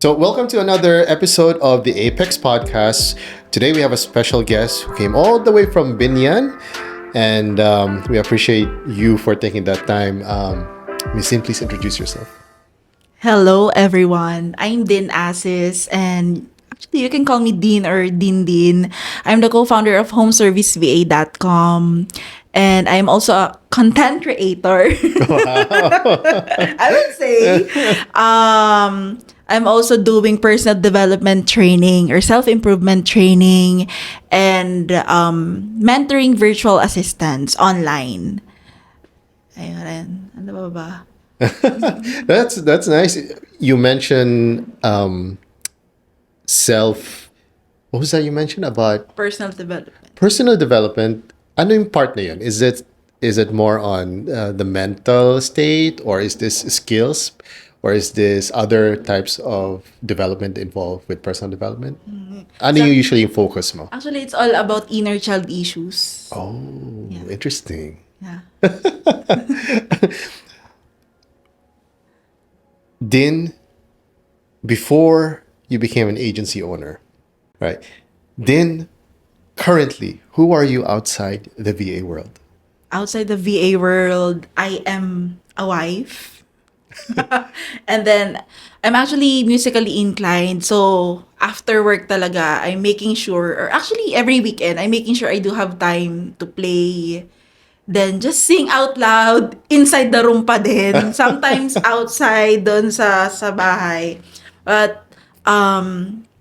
So, welcome to another episode of the APX Podcast. Today, we have a special guest who came all the way from Binyan, and we appreciate you for taking that time. Miss Sin, please introduce yourself. Hello, everyone. I'm Din Asis, and actually, you can call me Din or Din. I'm the co-founder of homeserviceva.com, and I'm also a content creator. I would say. I'm also doing personal development training or self-improvement training and mentoring virtual assistants online. Ayun. Ano ba? That's nice. You mentioned self. What was that you mentioned about Personal development. personal development? Ano yung part na yun? Is it more on the mental state, or is this skills, or is this other types of development involved with personal development? Ano yung usually yung focus mo? Actually, it's all about inner child issues. Oh, interesting. Yeah. Din, before you became an agency owner, right? Din, currently, who are you outside the VA world? Outside the VA world, I am a wife. And then, I'm actually musically inclined. So, after work talaga, I'm making sure, or actually every weekend, I'm making sure I do have time to play. Then, just sing out loud inside the room pa din. Sometimes outside, doon sa bahay. But,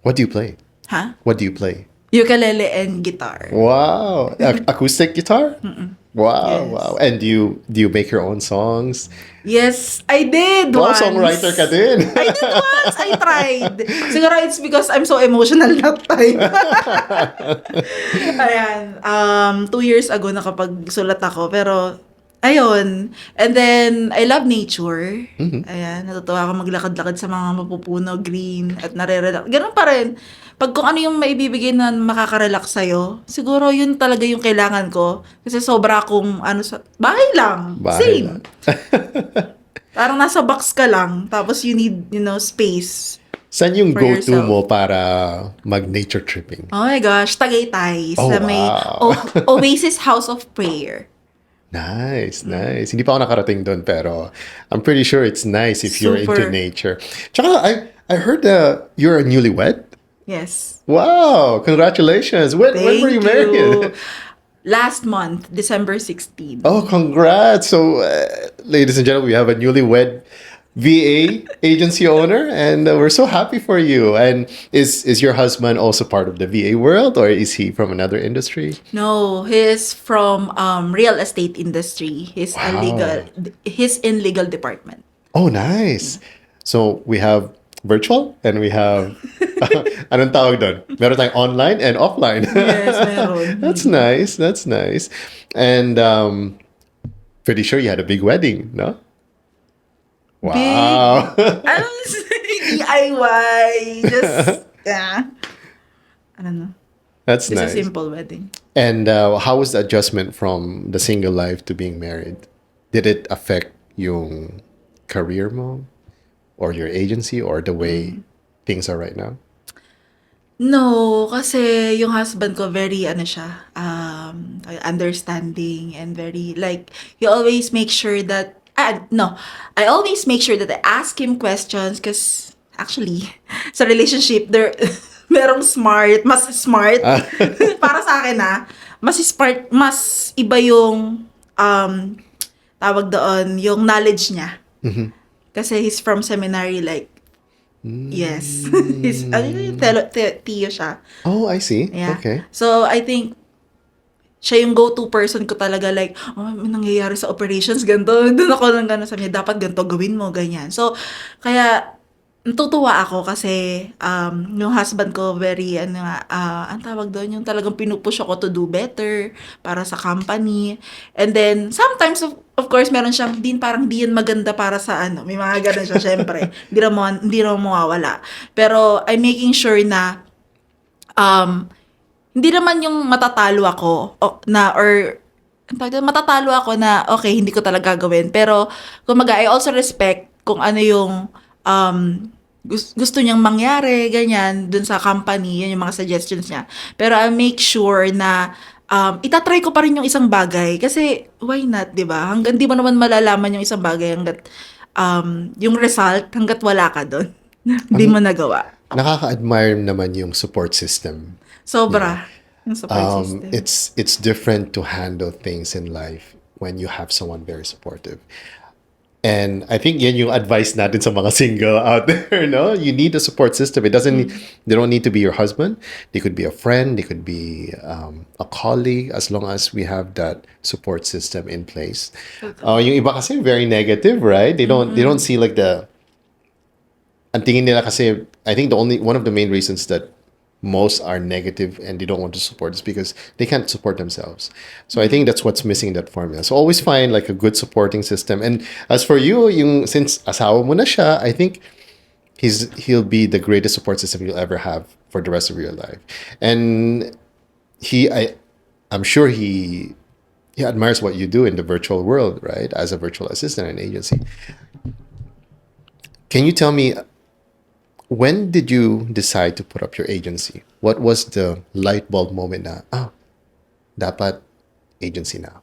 What do you play? huh? What do you play? Ukulele and guitar. Wow, acoustic guitar. Wow, Yes. wow. And do you make your own songs? Yes, I did Wow, once. songwriter ka din. I did once. I tried. Siguro it's because I'm so emotional that time. Ayan. 2 years ago nakapagsulat ako. Pero, ayun. And then, I love nature. Ayan. Natutuwa ako maglakad-lakad sa mga mapupuno, green, at nare-relax. Ganun pa rin. Pag kung ano yung maibibigay na makaka-relax sa'yo, siguro yun talaga yung kailangan ko. Kasi sobra akong, bahay lang. Bahay Same. lang. Parang nasa box ka lang, tapos you need, space. Saan yung For go-to yourself. mo para mag-nature tripping? Oh my gosh, Tagaytay. Oh, Sa may wow. Oasis House of Prayer. Nice, nice. Hindi pa ako nakarating doon, pero I'm pretty sure it's nice if you're into Super. nature. Tsaka, I heard you're a newlywed. Yes. Wow, congratulations. When were you Thank married? you. Last month, December 16. Oh, congrats. So, ladies and gentlemen, we have a newlywed VA agency owner, and we're so happy for you. And is your husband also part of the VA world, or is he from another industry? No, he's from real estate industry. Wow. He's in legal department. Oh, nice. So, we have virtual and we have anong tawag doon? Meron tayong online and offline. Yes, meron. That's nice. That's nice. And pretty sure you had a big wedding, no? Wow. I don't say DIY. Just, yeah. I don't know. That's It's nice. a simple wedding. And how was the adjustment from the single life to being married? Did it affect yung career mo, or your agency, or the way things are right now? No, kasi yung husband ko very understanding and very like he always make sure that no, I always make sure that I ask him questions because actually sa relationship there merong mas smart para sa akin mas iba yung tawag doon yung knowledge niya. Kasi he's from seminary like yes. He's, tiyo siya. Oh, I see. Yeah. Okay. So, I think, siya yung go-to person ko talaga like, may nangyayari sa operations, ganito. Doon ako lang gano'n sabi niya, dapat ganito, gawin mo, ganyan. So, kaya, natutuwa ako kasi yung husband ko very ang tawag doon yung talagang pinupush ako to do better para sa company. And then sometimes of course meron siyang parang di yan maganda para sa may mga ganun siya syempre. Hindi naman mawawala. Pero I'm making sure na hindi naman yung matatalo ako matatalo ako na okay, hindi ko talaga gawin. Pero kumaga I also respect kung ano yung gusto niyang mangyari, ganyan, dun sa company, yun yung mga suggestions niya. Pero I make sure na itatry ko pa rin yung isang bagay. Kasi, why not, di ba? Hanggang di mo naman malalaman yung isang bagay hanggat yung result, hanggat wala ka dun. Hindi mo Ang nagawa. nakaka-admire naman yung support system niyo. Sobra. Yung support system. It's different to handle things in life when you have someone very supportive. And I think yan yung advice natin sa mga single out there, no? You need a support system. They don't need to be your husband. They could be a friend. They could be a colleague, as long as we have that support system in place. Yung iba kasi very negative, right? They don't see like ang tingin nila kasi, I think one of the main reasons that most are negative and they don't want to support is because they can't support themselves. So I think that's what's missing in that formula. So always find like a good supporting system. And as for you, since asawa mo na siya, I think he'll be the greatest support system you'll ever have for the rest of your life. And I'm sure he admires what you do in the virtual world, right? As a virtual assistant and agency. Can you tell me, when did you decide to put up your agency? What was the light bulb moment na, dapat agency na?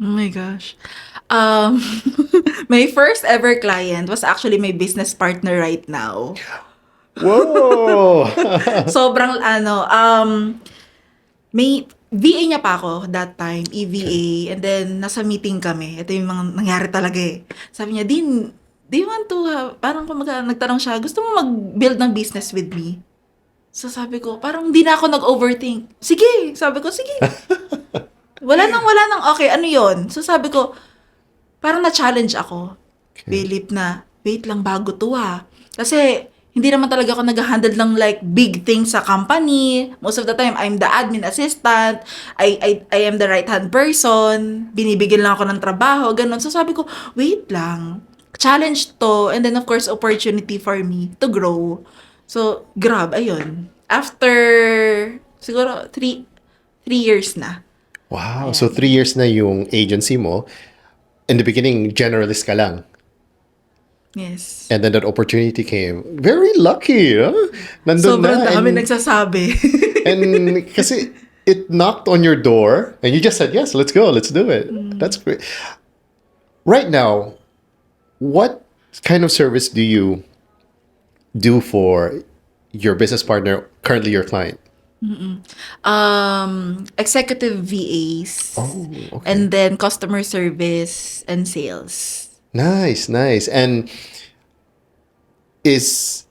Oh my gosh. My first ever client was actually my business partner right now. Whoa! Sobrang may VA niya pa ako that time, EVA, and then nasa meeting kami. Ito yung mga nangyari talaga eh. Sabi niya, Din, do you want to, parang nagtanong siya, gusto mo mag-build ng business with me? So sabi ko, parang di na ako nag-overthink. Sige, sabi ko, sige. Wala nang, okay, ano yon? So sabi ko, parang na-challenge ako. Okay. Philip na, wait lang, bago to Kasi, hindi naman talaga ako nag-handle ng like big things sa company. Most of the time, I'm the admin assistant. I am the right-hand person. Binibigyan lang ako ng trabaho, ganun. So sabi ko, wait lang. Challenge to, and then of course, opportunity for me to grow. So, grab, ayun. After, siguro, 3 years na. Wow. So 3 years na yung agency mo. In the beginning, generalist ka lang. Yes. And then that opportunity came. Very lucky, huh? Nandun Sobrang na. dami And, nagsasabi. and kasi it knocked on your door and you just said, yes, let's go, let's do it. That's great. Right now, what kind of service do you do for your business partner, currently your client? Executive VAs. Oh, okay. And then customer service and sales. Nice, nice. And is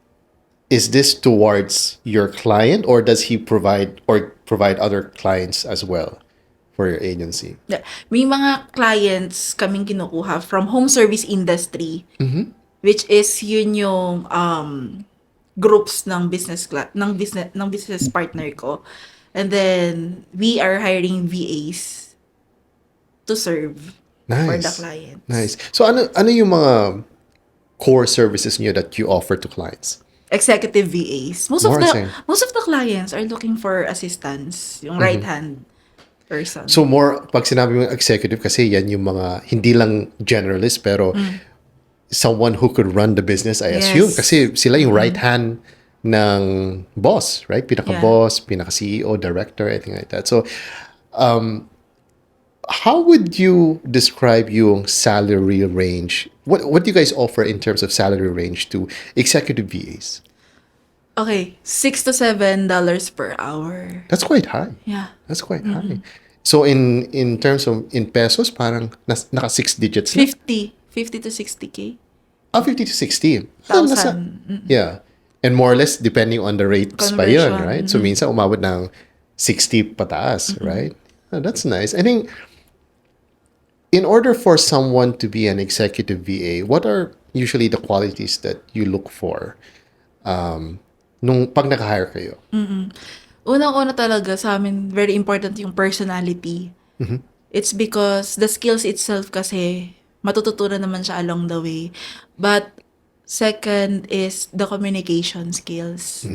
this towards your client, or does he provide other clients as well for your agency? Yeah. May mga clients kaming kinukuha from home service industry, which is yun yung groups ng ng business partner ko. And then we are hiring VAs to serve for the clients. Nice. So ano yung mga core services niyo that you offer to clients? Executive VAs. Most More of same. the clients are looking for assistance, yung right hand person. So more, pag sinabi mo executive, kasi yan yung mga hindi lang generalist, pero someone who could run the business, I assume. Yes. Kasi sila yung right hand ng boss, right? Pinaka-boss, pinaka-CEO, director, anything like that. So, how would you describe yung salary range? What do you guys offer in terms of salary range to executive VAs? Okay, $6 to $7 per hour. That's quite high. Yeah. That's quite high. So in terms of in pesos, parang naka 6 digits na. 50 to 60K. 50 to 60. Thousand. Yeah. And more or less depending on the rates pa yun, Conversion. right? So minsan umabot ng 60 pataas, right? Oh, that's nice. I think in order for someone to be an executive VA, what are usually the qualities that you look for nung pag naka-hire kayo? Unang-una talaga sa amin, very important yung personality. It's because the skills itself kasi matututunan naman siya along the way. But second is the communication skills.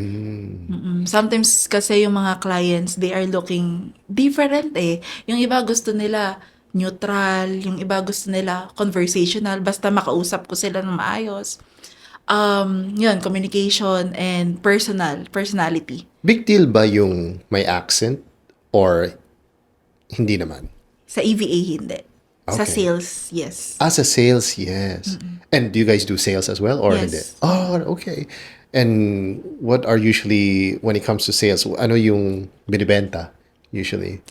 Sometimes kasi yung mga clients, they are looking different eh. Yung iba gusto nila neutral, yung iba gusto nila conversational, basta makausap ko sila ng maayos. Yun, communication and personality. Big deal ba yung may accent or hindi naman? Sa EVA, hindi. Sa Okay. sales, yes. As a sales, yes. And do you guys do sales as well or hindi? Yes. Oh, okay. And what are usually, when it comes to sales, ano yung binibenta usually?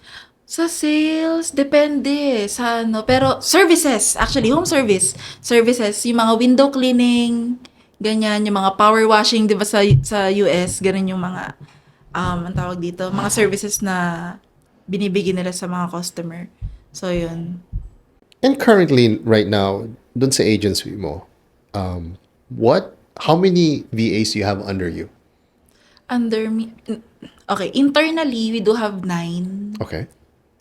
Sa sales, depende sa ano. Pero services, actually, home service. Services, yung mga window cleaning, ganyan, yung mga power washing, di ba sa US, ganun yung mga, ang tawag dito, mga services na binibigyan nila sa mga customer. So, yun. And currently, right now, dun sa agency mo, how many VAs do you have under you? Under me, okay, internally, we do have 9. Okay.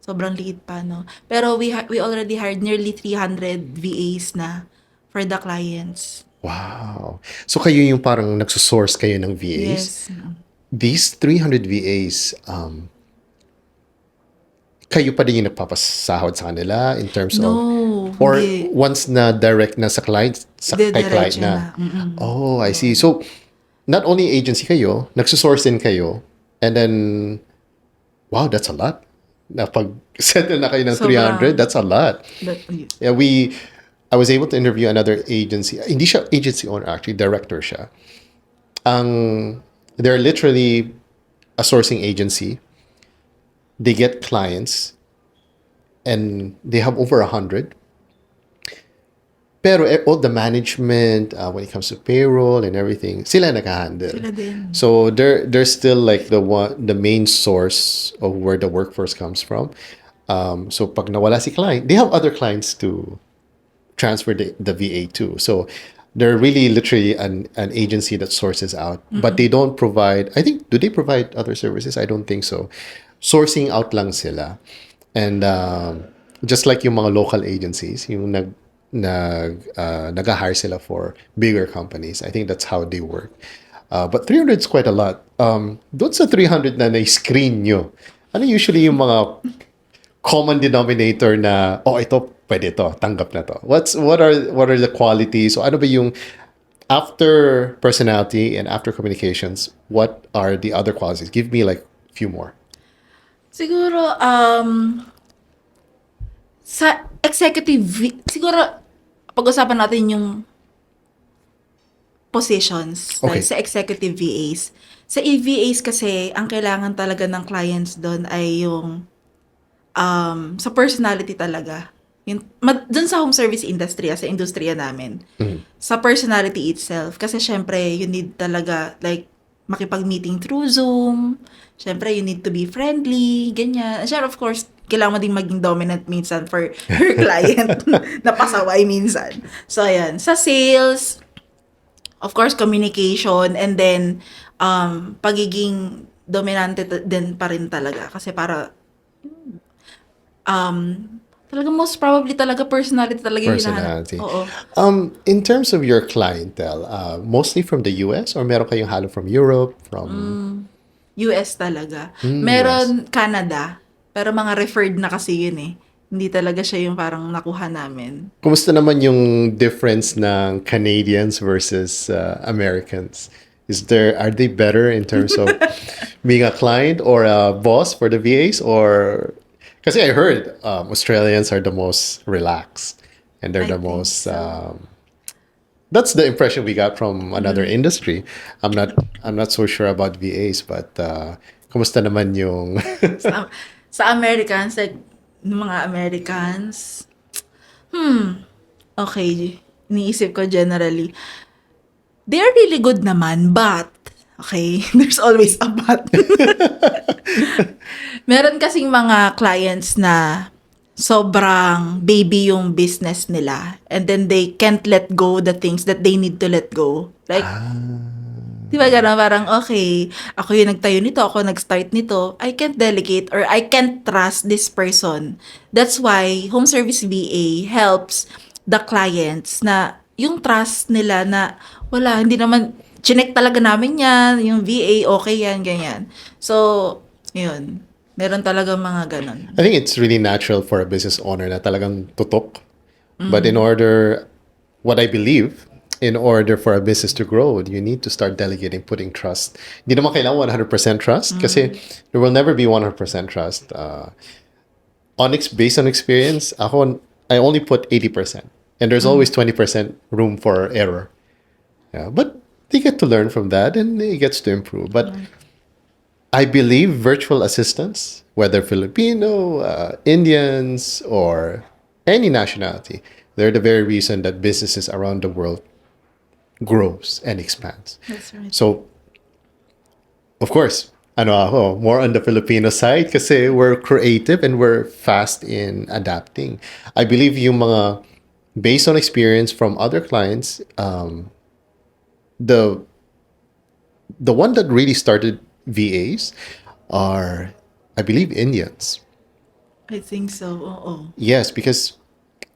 Sobrang liit pa, no? Pero we already hired nearly 300 VAs na for the clients. Wow. So kayo yung parang nagsosource kayo ng VAs? Yes. These 300 VAs, kayo pa din yung nagpapasahod sa kanila in terms of... No, Or hindi. once na direct na sa client, kay client Diretso na. na. Mm-mm. Oh, I see. So, not only agency kayo, nagsosource din kayo, and then, wow, that's a lot. Napag-settle na kayo ng Sobrang. 300, that's a lot. Yeah, I was able to interview another agency. Hindi siya agency owner, actually, director siya. They're literally a sourcing agency. They get clients and they have over 100. Pero all the management, when it comes to payroll and everything, sila nag-handle. Sila din. So they're still like the main source of where the workforce comes from. So pag nawala si client, they have other clients to transfer the VA to. So they're really literally an agency that sources out, but they don't provide. I think, do they provide other services? I don't think so. Sourcing out lang sila. And just like yung mga local agencies, yung nag-hire sila for bigger companies. I think that's how they work. But 300 is quite a lot. Doon sa 300 na na-screen nyo, ano usually yung mga common denominator na, oh, ito, pwede to, tanggap na to. What are the qualities? So ano ba yung after personality and after communications, what are the other qualities? Give me like a few more. Siguro, sa executive, siguro, pag-usapan natin yung positions. Okay. Like, sa executive VAs. Sa EVAs kasi, ang kailangan talaga ng clients doon ay yung sa personality talaga. Doon sa home service industry, sa industriya namin. Sa personality itself. Kasi syempre, you need talaga, like, makipag-meeting through Zoom. Syempre, you need to be friendly, ganyan. Syempre, of course, kailangan mo din maging dominant minsan for your client na pasaway minsan. So, ayan. Sa sales, of course, communication, and then, pagiging dominante din pa rin talaga. Kasi para, talaga most probably talaga personality talaga yung hinahanap. Personality. Oo. In terms of your clientele, mostly from the US or meron kayong halo from Europe, from... US talaga. Meron Canada, pero mga referred na kasi yun eh. Hindi talaga siya yung parang nakuha namin. Kumusta naman yung difference ng Canadians versus Americans? Are they better in terms of being a client or a boss for the VAs? Or kasi I heard Australians are the most relaxed and they're I the think most so. that's the impression we got from another industry. I'm not so sure about VAs, but kumusta naman yung Sa Americans, like, mga Americans, okay, iniisip ko generally, they're really good naman, but, okay, there's always a but. Meron kasing mga clients na sobrang baby yung business nila, and then they can't let go the things that they need to let go. Like, di ba gano'n? Parang, okay, ako yung nagtayo nito, ako nag-start nito, I can't delegate or I can't trust this person. That's why home service VA helps the clients na yung trust nila na wala, hindi naman, chinek talaga namin yan, yung VA, okay yan, ganyan. So, yun. Meron talaga mga ganon. I think it's really natural for a business owner na talagang tutok. But in order, what I believe, in order for a business to grow, you need to start delegating, putting trust. Hindi naman kailangan 100% trust kasi there will never be 100% trust. Based on experience, I only put 80%. And there's always 20% room for error. Yeah, but they get to learn from that and it gets to improve. But I believe virtual assistants, whether Filipino, Indians, or any nationality, they're the very reason that businesses around the world grows and expands. That's right. So, of course, more on the Filipino side kasi we're creative and we're fast in adapting. I believe yung mga, based on experience from other clients, the one that really started VAs are, I believe, Indians. I think so. Oo. Yes, because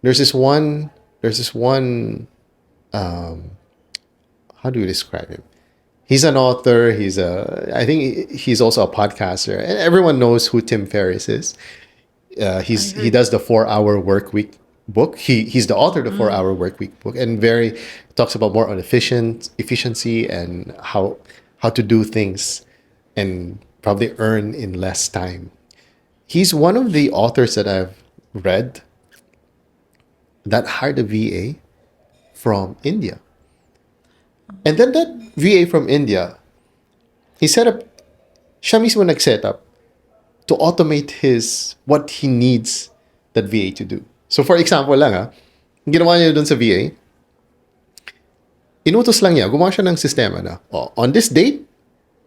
there's this one, how do you describe him? He's an author. I think he's also a podcaster, and everyone knows who Tim Ferriss is. He does the 4 Hour Work Week book. He's the author of the 4 Hour Work Week book, and very talks about more on efficiency and how to do things, and probably earn in less time. He's one of the authors that I've read that hired a VA from India. And then that VA from India, he set up, siya mismo nag-set up to automate what he needs that VA to do. So for example lang ginawa niya dun sa VA, inutos lang niya, gumawa siya ng sistema na, on this date,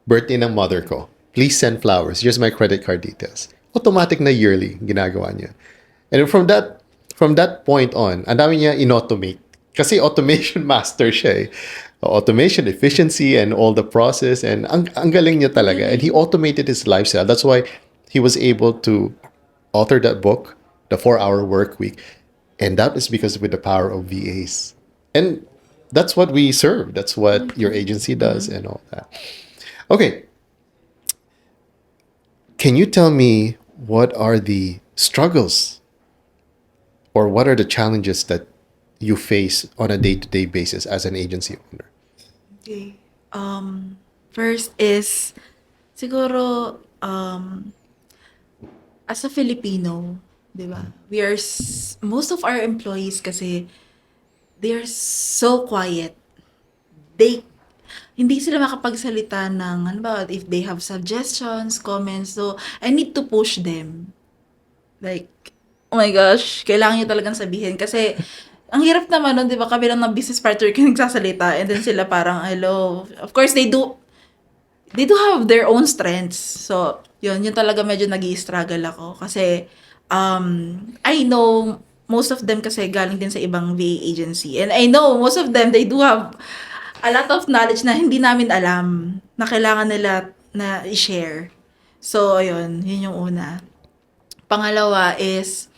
birthday ng mother ko, please send flowers, here's my credit card details. Automatic na yearly, ginagawa niya. And from that point on, ang dami niya in-automate. Kasi automation master siya eh. Automation, efficiency, and all the process. And ang galing niya talaga. And he automated his lifestyle. That's why he was able to author that book, The 4 Hour Work Week. And that is because with the power of VAs. And that's what we serve. That's what your agency does and all that. Okay. Can you tell me what are the struggles or what are the challenges that you face on a day-to-day basis as an agency owner? Okay. First is, siguro, as a Filipino, di ba? Most of our employees kasi, they're so quiet. Hindi sila makapagsalita ng, ano ba, if they have suggestions, comments. So, I need to push them. Like, oh my gosh, kailangan nyo talagang sabihin. Kasi, ang hirap naman nun, di ba, kami lang ng business partner ka nagsasalita, and then sila parang, hello. Of course, they do have their own strengths. So, yun talaga medyo nag-i-struggle ako. Kasi, I know, most of them kasi galing din sa ibang VA agency. And I know, most of them, they do have a lot of knowledge na hindi namin alam na kailangan nila na i-share. So, yun yung una. Pangalawa is,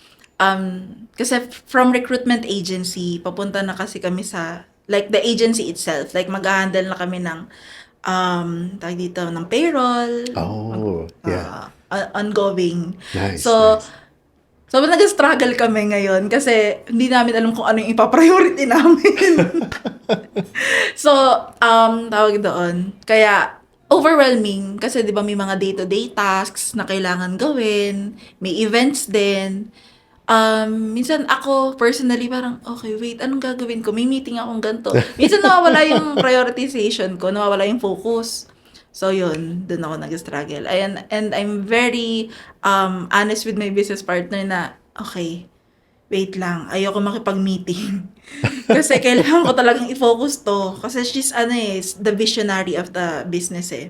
kasi from recruitment agency, papunta na kasi kami sa, like the agency itself, like mag-handle na kami ng, tawag dito, ng payroll. Ongoing. Nice. So, nag-struggle kami ngayon kasi hindi namin alam kung ano yung ipapriority namin. So, tawag doon. Kaya, overwhelming kasi 'di ba may mga day-to-day tasks na kailangan gawin, may events din. Minsan ako personally parang okay, wait, anong gagawin ko? May meeting akong ganito. Minsan nawawala yung prioritization ko, nawawala yung focus. So yun, doon ako nag-struggle. And I'm very honest with my business partner na okay, wait lang, ayoko makipag-meeting. Kasi kailangan ko talagang i-focus to. Kasi she's the visionary of the business eh.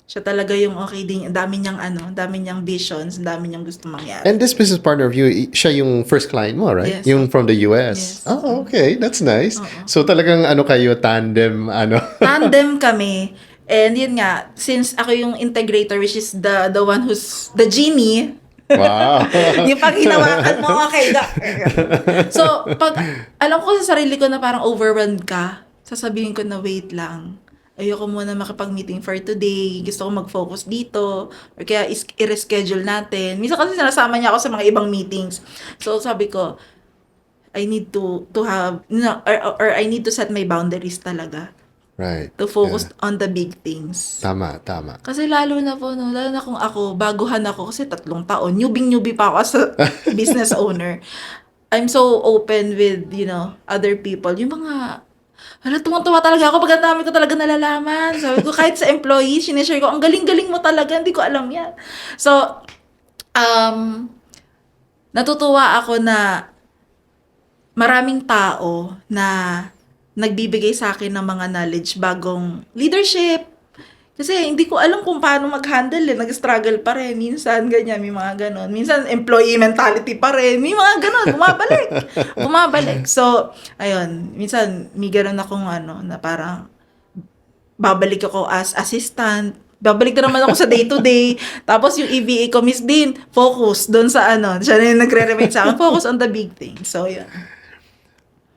Siya talaga yung okay din, dami niyang visions, dami niyang gusto mangyari. And this business partner of you, siya yung first client mo, right? Yes. Yung from the US. Yes. Oh, okay. That's nice. Oo. So talagang kayo, tandem, Tandem kami. And yun nga, since ako yung integrator, which is the one who's the genie, Wow. yung pag hinawakan mo, okay. So, pag alam ko sa sarili ko na parang overwhelmed ka, sasabihin ko na wait lang. Ayoko muna makipag-meeting for today. Gusto ko mag-focus dito. Or kaya i-reschedule natin. Minsan kasi sinasama niya ako sa mga ibang meetings. So, sabi ko, I need to have, or I need to set my boundaries talaga Right. to focus Yeah. on the big things. Tama. Kasi lalo na po, no, lalo na kung ako, baguhan ako kasi 3 taon, newbie pa ako as a business owner. I'm so open with, other people. Yung mga, tuwang-tuwa talaga ako pag ang dami ko talaga nalalaman. Sabi ko, kahit sa employees, sinishare ko, ang galing-galing mo talaga, hindi ko alam yan. So, natutuwa ako na maraming tao na nagbibigay sa akin ng mga knowledge bagong leadership. Kasi hindi ko alam kung paano mag-handle Nag-struggle pa rin. Minsan ganyan, may mga ganon. Minsan employee mentality pa rin. May mga ganon, bumabalik. So, ayun, minsan may ganon akong na parang babalik ako as assistant. Babalik na naman ako sa day-to-day. Tapos yung EVA ko, Miss Din, focus doon sa siya na yung nagre-remind sa akin, focus on the big things. So, yun.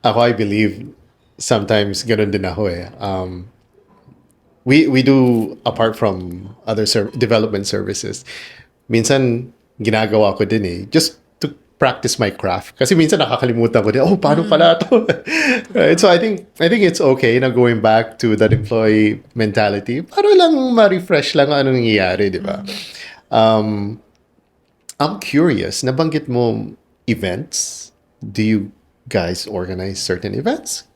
Ako, I believe, sometimes ganun din ako eh. We do, apart from other development services, minsan ginagawa ko din eh, just to practice my craft. Kasi minsan nakakalimutan ko din, paano pala to? Right? So I think it's okay na going back to that employee mentality para lang ma-refresh lang anong nangyayari, di ba? I'm curious, nabanggit mo events. Do you guys organize certain events?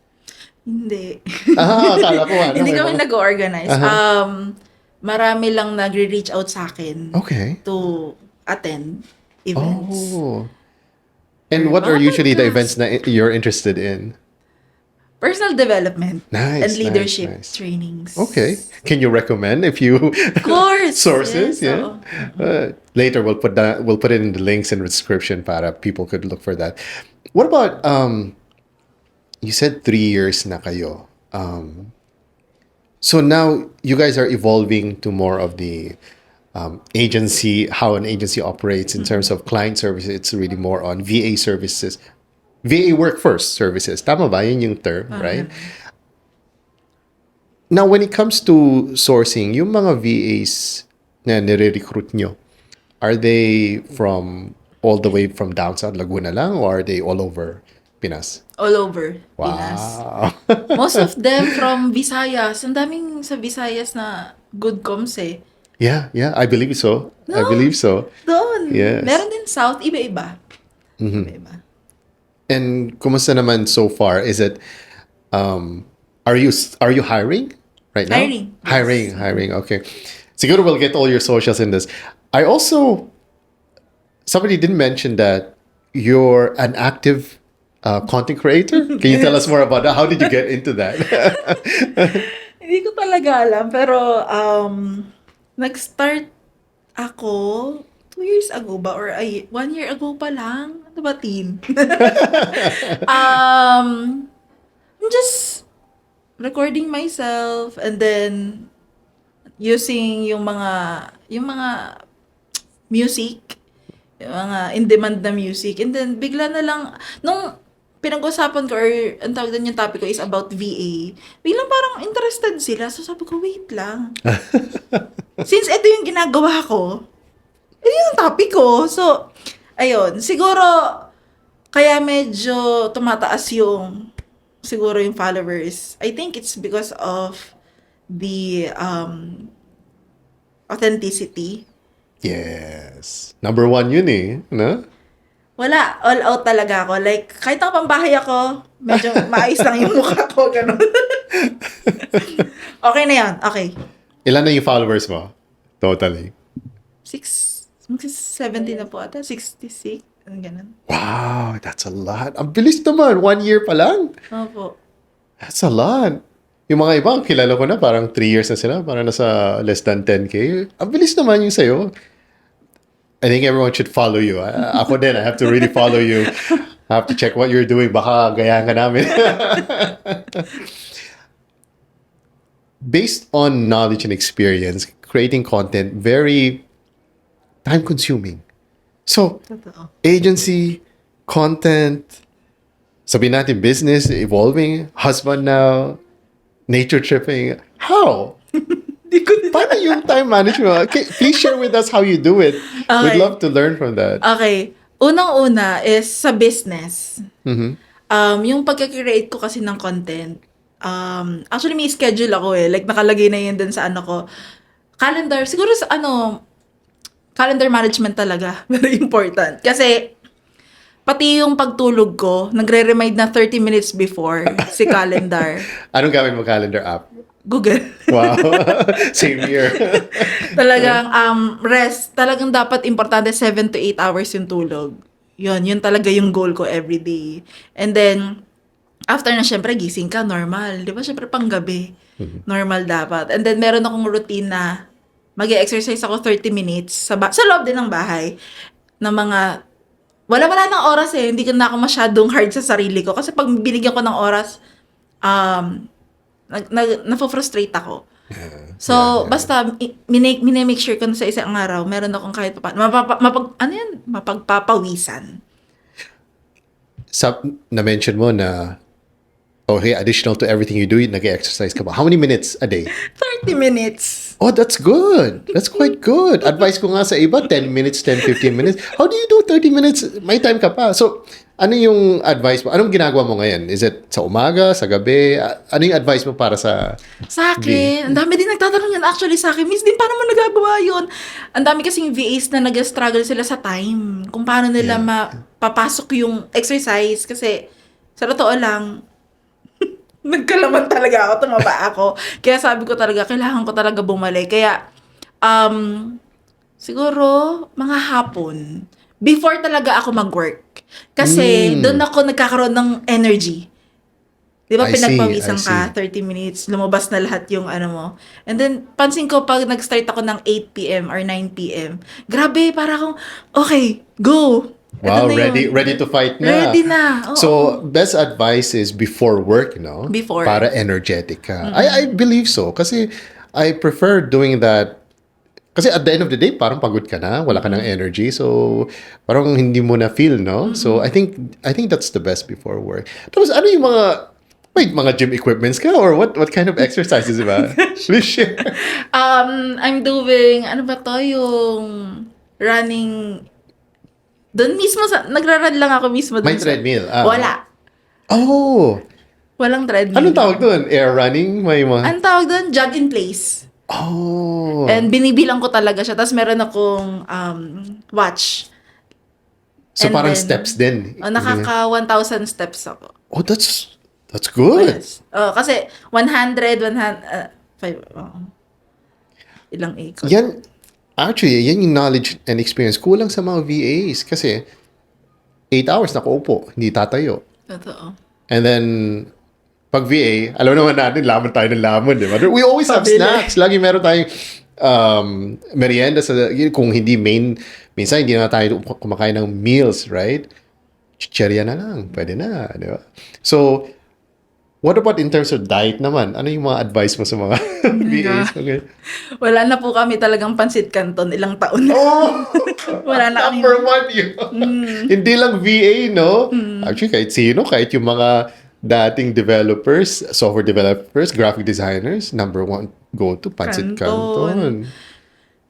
Hindi. Akala ko Hindi kami nag-organize. Marami lang nagre-reach out sa akin to attend events. Oh. And what are usually the events na you're interested in? Personal development and Nice, leadership nice. trainings. Okay. Can you recommend a few Of course. sources? Yes, Yeah. Later we'll put it in the links in the description para people could look for that. What about you said 3 years na kayo. So now you guys are evolving to more of the agency, how an agency operates in terms of client services. It's really more on VA services. VA work first services. Tama ba? Yun yung term, right? Now, when it comes to sourcing, yung mga VAs na nire-recruit nyo, are they from all the way from down south, Laguna lang, or are they all over Pinas? All over Pinas. Wow. Most of them from Visayas. Ang daming sa Visayas na good comms eh. Yeah, I believe so. I believe so. Doon. Yes. Meron din South, iba-iba. Iba-iba. And kumusta naman so far? Is it are you hiring right now? Hiring. Okay. Siguro we'll get all your socials in this. Somebody didn't mention that you're an active content creator. Can you tell us more about that? How did you get into that? Hindi ko talaga alam, pero nag-start ako 2 years ago ba or 1 year ago pa lang. Ano ba, teen? I'm just recording myself and then using yung mga music, yung mga in-demand na music. And then bigla na lang, nung pinag-usapan ko or ang tawag doon yung topic ko is about VA, biglang parang interested sila. So sabi ko, wait lang. Since ito yung ginagawa ko, ito yung topic ko. So, ayun. Siguro, kaya medyo tumataas siguro yung followers. I think it's because of the authenticity. Yes. Number 1 yun eh. No? Wala. All out talaga ako. Like, kahit ang pambahay ako, medyo maayos lang yung mukha ko. Ganun. Okay na yan. Okay. Ilan na yung followers mo? Totally. 70 na po ata. 66. Ganun. Wow, that's a lot. Ang bilis naman. 1 year pa lang. Opo. That's a lot. Yung mga ibang kilala ko na parang 3 years na sila. Parang nasa less than 10K. Ang bilis naman yung sa'yo. I think everyone should follow you. Ako din, I have to really follow you. I have to check what you're doing. Baka gayahan ka namin. Based on knowledge and experience, creating content, very time-consuming. So, Totoo. agency, content, sabihin natin business, evolving, husband now, nature tripping. How? Paano yung time management? Okay, please share with us how you do it. We'd Okay. love to learn from that. Okay. Unang-una is sa business. Yung pagka-create ko kasi ng content, actually may schedule ako eh. Like, nakalagay na yun dun sa ano ko. Calendar, siguro sa calendar management talaga. Very important. Kasi, pati yung pagtulog ko, nagre-remind na 30 minutes before si calendar. Anong gamit mo calendar app? Google. Wow. Same here. Talagang rest. Talagang dapat importante 7 to 8 hours yung tulog. Yun talaga yung goal ko every day. And then, after na syempre gising ka, normal. Di ba? Syempre panggabi. Normal dapat. And then, meron akong routine na mag-exercise ako 30 minutes sa loob din ng bahay na mga wala ng oras eh. Hindi ko na ako masyadong hard sa sarili ko. Kasi pag binigyan ko ng oras, nafo-frustrate ako. So, basta, minimake sure ko na sa isang araw, meron akong kahit pa, mapagpapawisan. Na-mention mo na, okay, additional to everything you do, nag-exercise ka ba? How many minutes a day? 30 minutes. Oh, that's good. That's quite good. Advice ko nga sa iba, 10 minutes, 10, 15 minutes. How do you do 30 minutes? May time ka pa. So, ano yung advice mo? Anong ginagawa mo ngayon? Is it sa umaga, sa gabi? Ano yung advice mo para sa... Sa akin, ang dami din nagtatanong yan actually sa akin. Miss Din, paano mo nagagawa yun? Ang dami kasing VAs na nag-struggle sila sa time. Kung paano nila mapapasok yung exercise. Kasi, sa totoo lang, nagkalaman talaga ako, tumaba ako. Kaya sabi ko talaga, kailangan ko talaga bumalik. Kaya, siguro, mga hapon, before talaga ako mag-work. Kasi, doon ako nagkakaroon ng energy. Di ba, pinagpawisan ka, 30 minutes, lumabas na lahat yung ano mo. And then, pansin ko, pag nag-start ako ng 8 p.m. or 9 p.m., grabe, para akong, okay, go! Wow, ready to fight na. Ready na. Oo. So, best advice is before work, no? Before. Para energetic ka. I believe so. Kasi I prefer doing that. Kasi at the end of the day, parang pagod ka na. Wala ka ng energy. So, parang hindi mo na feel, no? So, I think that's the best before work. Tapos, ano yung mga gym equipments ka? Or what kind of exercises ba? Please share. I'm doing, ano ba to, yung running. Doon mismo, nagra-run lang ako mismo. May treadmill. Wala. Oh! Walang treadmill. Anong tawag doon? Air running? May mga... Ang tawag doon, jog in place. Oh! And binibilang ko talaga siya. Tapos meron akong watch. So, And parang then, steps din. Nakaka 1,000 steps ako. Oh, that's good. Yes. Kasi 100, ilang ikot. Actually, yan yung knowledge and experience. Kulang sa mga VAs. Kasi, 8 hours nakaupo, hindi tatayo. Totoo. And then, pag VA, alam naman natin, laman tayo ng laman, di ba? We always have snacks. Lagi meron tayong merienda. Kung hindi minsan hindi na tayo kumakain ng meals, right? Chicherya na lang. Pwede na, di ba? So, what about in terms of diet naman? Ano yung mga advice mo sa mga VAs? Okay. Wala na po kami talagang pansit canton ilang taon. Oh! Wala na kami. Number one yun. Hindi lang VA, no? Actually, kahit sino, kahit yung mga dating developers, software developers, graphic designers, number one go-to, pansit canton.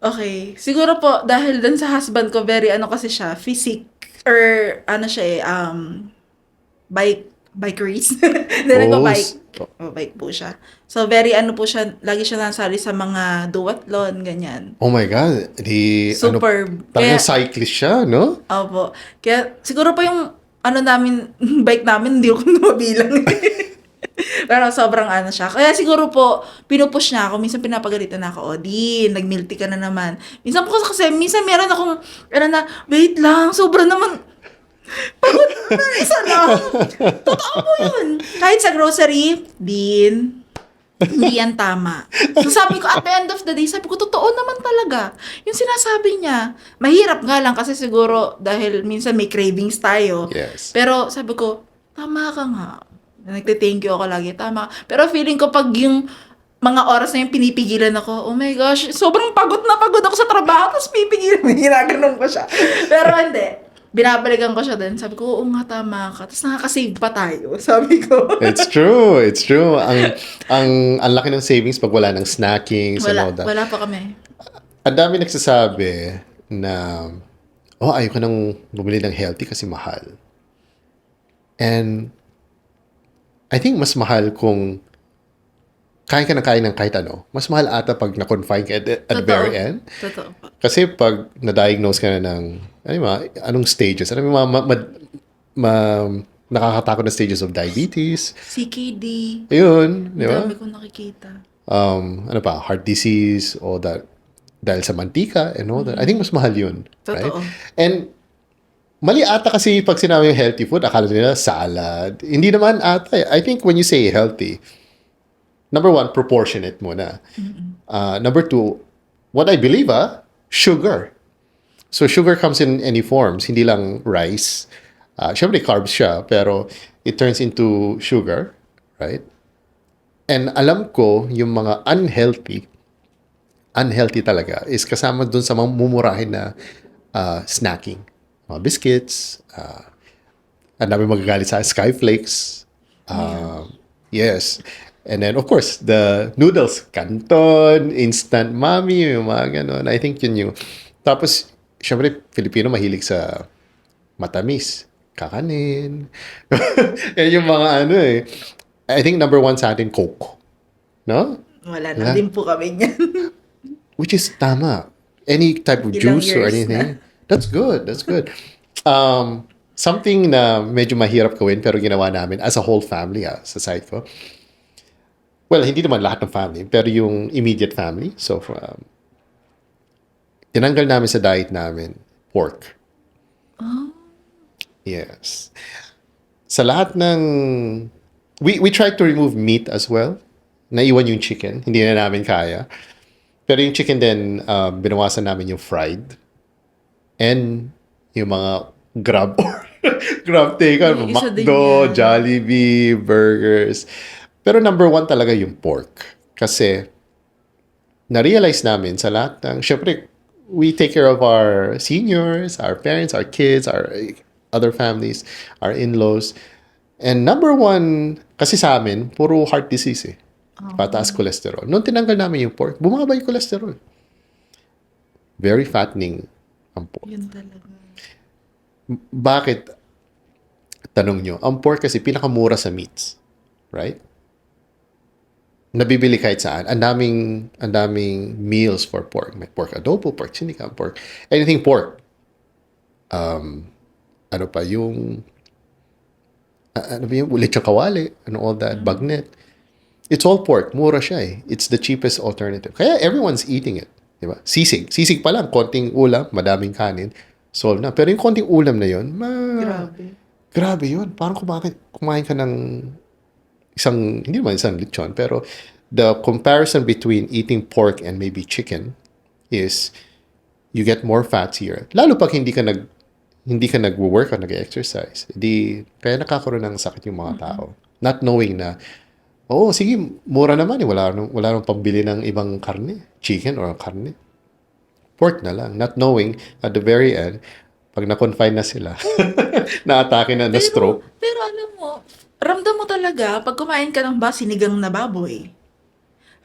Okay. Siguro po, dahil dun sa husband ko, very kasi siya, physique, or siya bike race. Hindi nagpa-bike. Bike po siya. So, very po siya, lagi siya nasali sa mga duathlon, ganyan. Oh my God. Superb. Talagang cyclist siya, no? Opo. Kaya, siguro po yung, bike namin, hindi ko mabilang. Pero sobrang siya. Kaya siguro po, pinupush niya ako. Minsan pinapagalitan na ako, Din, nag-milk tea ka na naman. Minsan po kasi, minsan meron akong, wait lang, sobrang naman, pagod na, isa lang. Totoo po yun. Kahit sa grocery, Din, hindi yan tama. So sabi ko, at the end of the day, sabi ko, totoo naman talaga. Yung sinasabi niya, mahirap nga lang kasi siguro dahil minsan may cravings tayo. Yes. Pero sabi ko, tama ka nga. Nagte-thank you ako lagi, tama. Pero feeling ko pag yung mga oras na yung pinipigilan ako, oh my gosh, sobrang pagod ako sa trabaho, tapos pipigilan, ginaganon ko siya. Pero hindi. Binabalikan ko siya din. Sabi ko, oo nga, tama ka. Tapos nakaka-save pa tayo. Sabi ko. It's true. Ang laki ng savings pag wala ng snacking and all that. Wala pa kami. Ang dami nagsasabi na, ayoko nang bumili ng healthy kasi mahal. And I think mas mahal kung kain ka ng kain ng kahit ano. Mas mahal ata pag na-confine ka at the very Totoo. end. Totoo po. Kasi pag na-diagnose ka na ng, anong stages? Ano yung nakakatakot na stages of diabetes? CKD. Ayun, di Ang ba? dami kong nakikita. Ano pa, heart disease, all that. Dahil sa mantika and all that. I think mas mahal yun. Right? Totoo. And mali ata kasi pag sinabi yung healthy food, akala nila salad. Hindi naman ata. I think when you say healthy, number one, proportionate muna. Number two, what I believe, sugar. So sugar comes in any forms, hindi lang rice. Syempre carbs siya, pero it turns into sugar, right? And alam ko, yung mga unhealthy talaga, is kasama dun sa mga mumurahin na snacking. Mga biscuits, ang dami magagalit sa skyflakes. Yes. And then, of course, the noodles, canton, instant mami, yung mga ganon. I think yun yung... Tapos, syempre, Filipino mahilig sa matamis, kakanin. Yan yung mga I think number one sa atin, Coke. No? Wala na din po kami niyan. Which is tama. Any type of Ilang juice or years anything. That's good. That's good. Something na medyo mahirap gawin pero ginawa namin as a whole family sa side ko. Well, hindi naman lahat ng family, pero yung immediate family. So, tinanggal namin sa diet namin pork. Yes. Sa lahat ng... We tried to remove meat as well. Naiwan yung chicken. Hindi na namin kaya. Pero yung chicken din, binawasan namin yung fried. And yung mga grab grab takeout, Isa din McDo, yan. Jollibee, burgers. Pero number one talaga yung pork. Kasi na-realize namin sa lahat ng, syempre, we take care of our seniors, our parents, our kids, our other families, our in-laws. And number one, kasi sa amin, puro heart disease Pataas cholesterol. Noong tinanggal namin yung pork, bumaba yung cholesterol. Very fattening ang pork. Yun talaga. Bakit? Tanong nyo. Ang pork kasi pinakamura sa meats. Right? Nabibili kahit saan. Ang daming meals for pork. May pork adobo, pork sinica, pork. Anything pork. Ano pa yung lechon kawali, and all that, bagnet. It's all pork. Mura siya It's the cheapest alternative. Kaya everyone's eating it. Diba? Sisig. Sisig pa lang. Konting ulam, madaming kanin. Solve na. Pero yung konting ulam na yun, grabe yun. Parang kumain ka ng hindi naman isang lechon, pero the comparison between eating pork and maybe chicken is you get more fats here. Lalo pag hindi ka nag-work or nag-exercise. Kaya nakakaroon ng sakit yung mga tao. Not knowing na, sige, mura naman wala nang pambili ng ibang karne. Chicken or karne. Pork na lang. Not knowing, at the very end, pag na-confine na sila, na-atake na stroke. Pero alam mo, ramdam mo talaga pag kumain ka ng sinigang na baboy.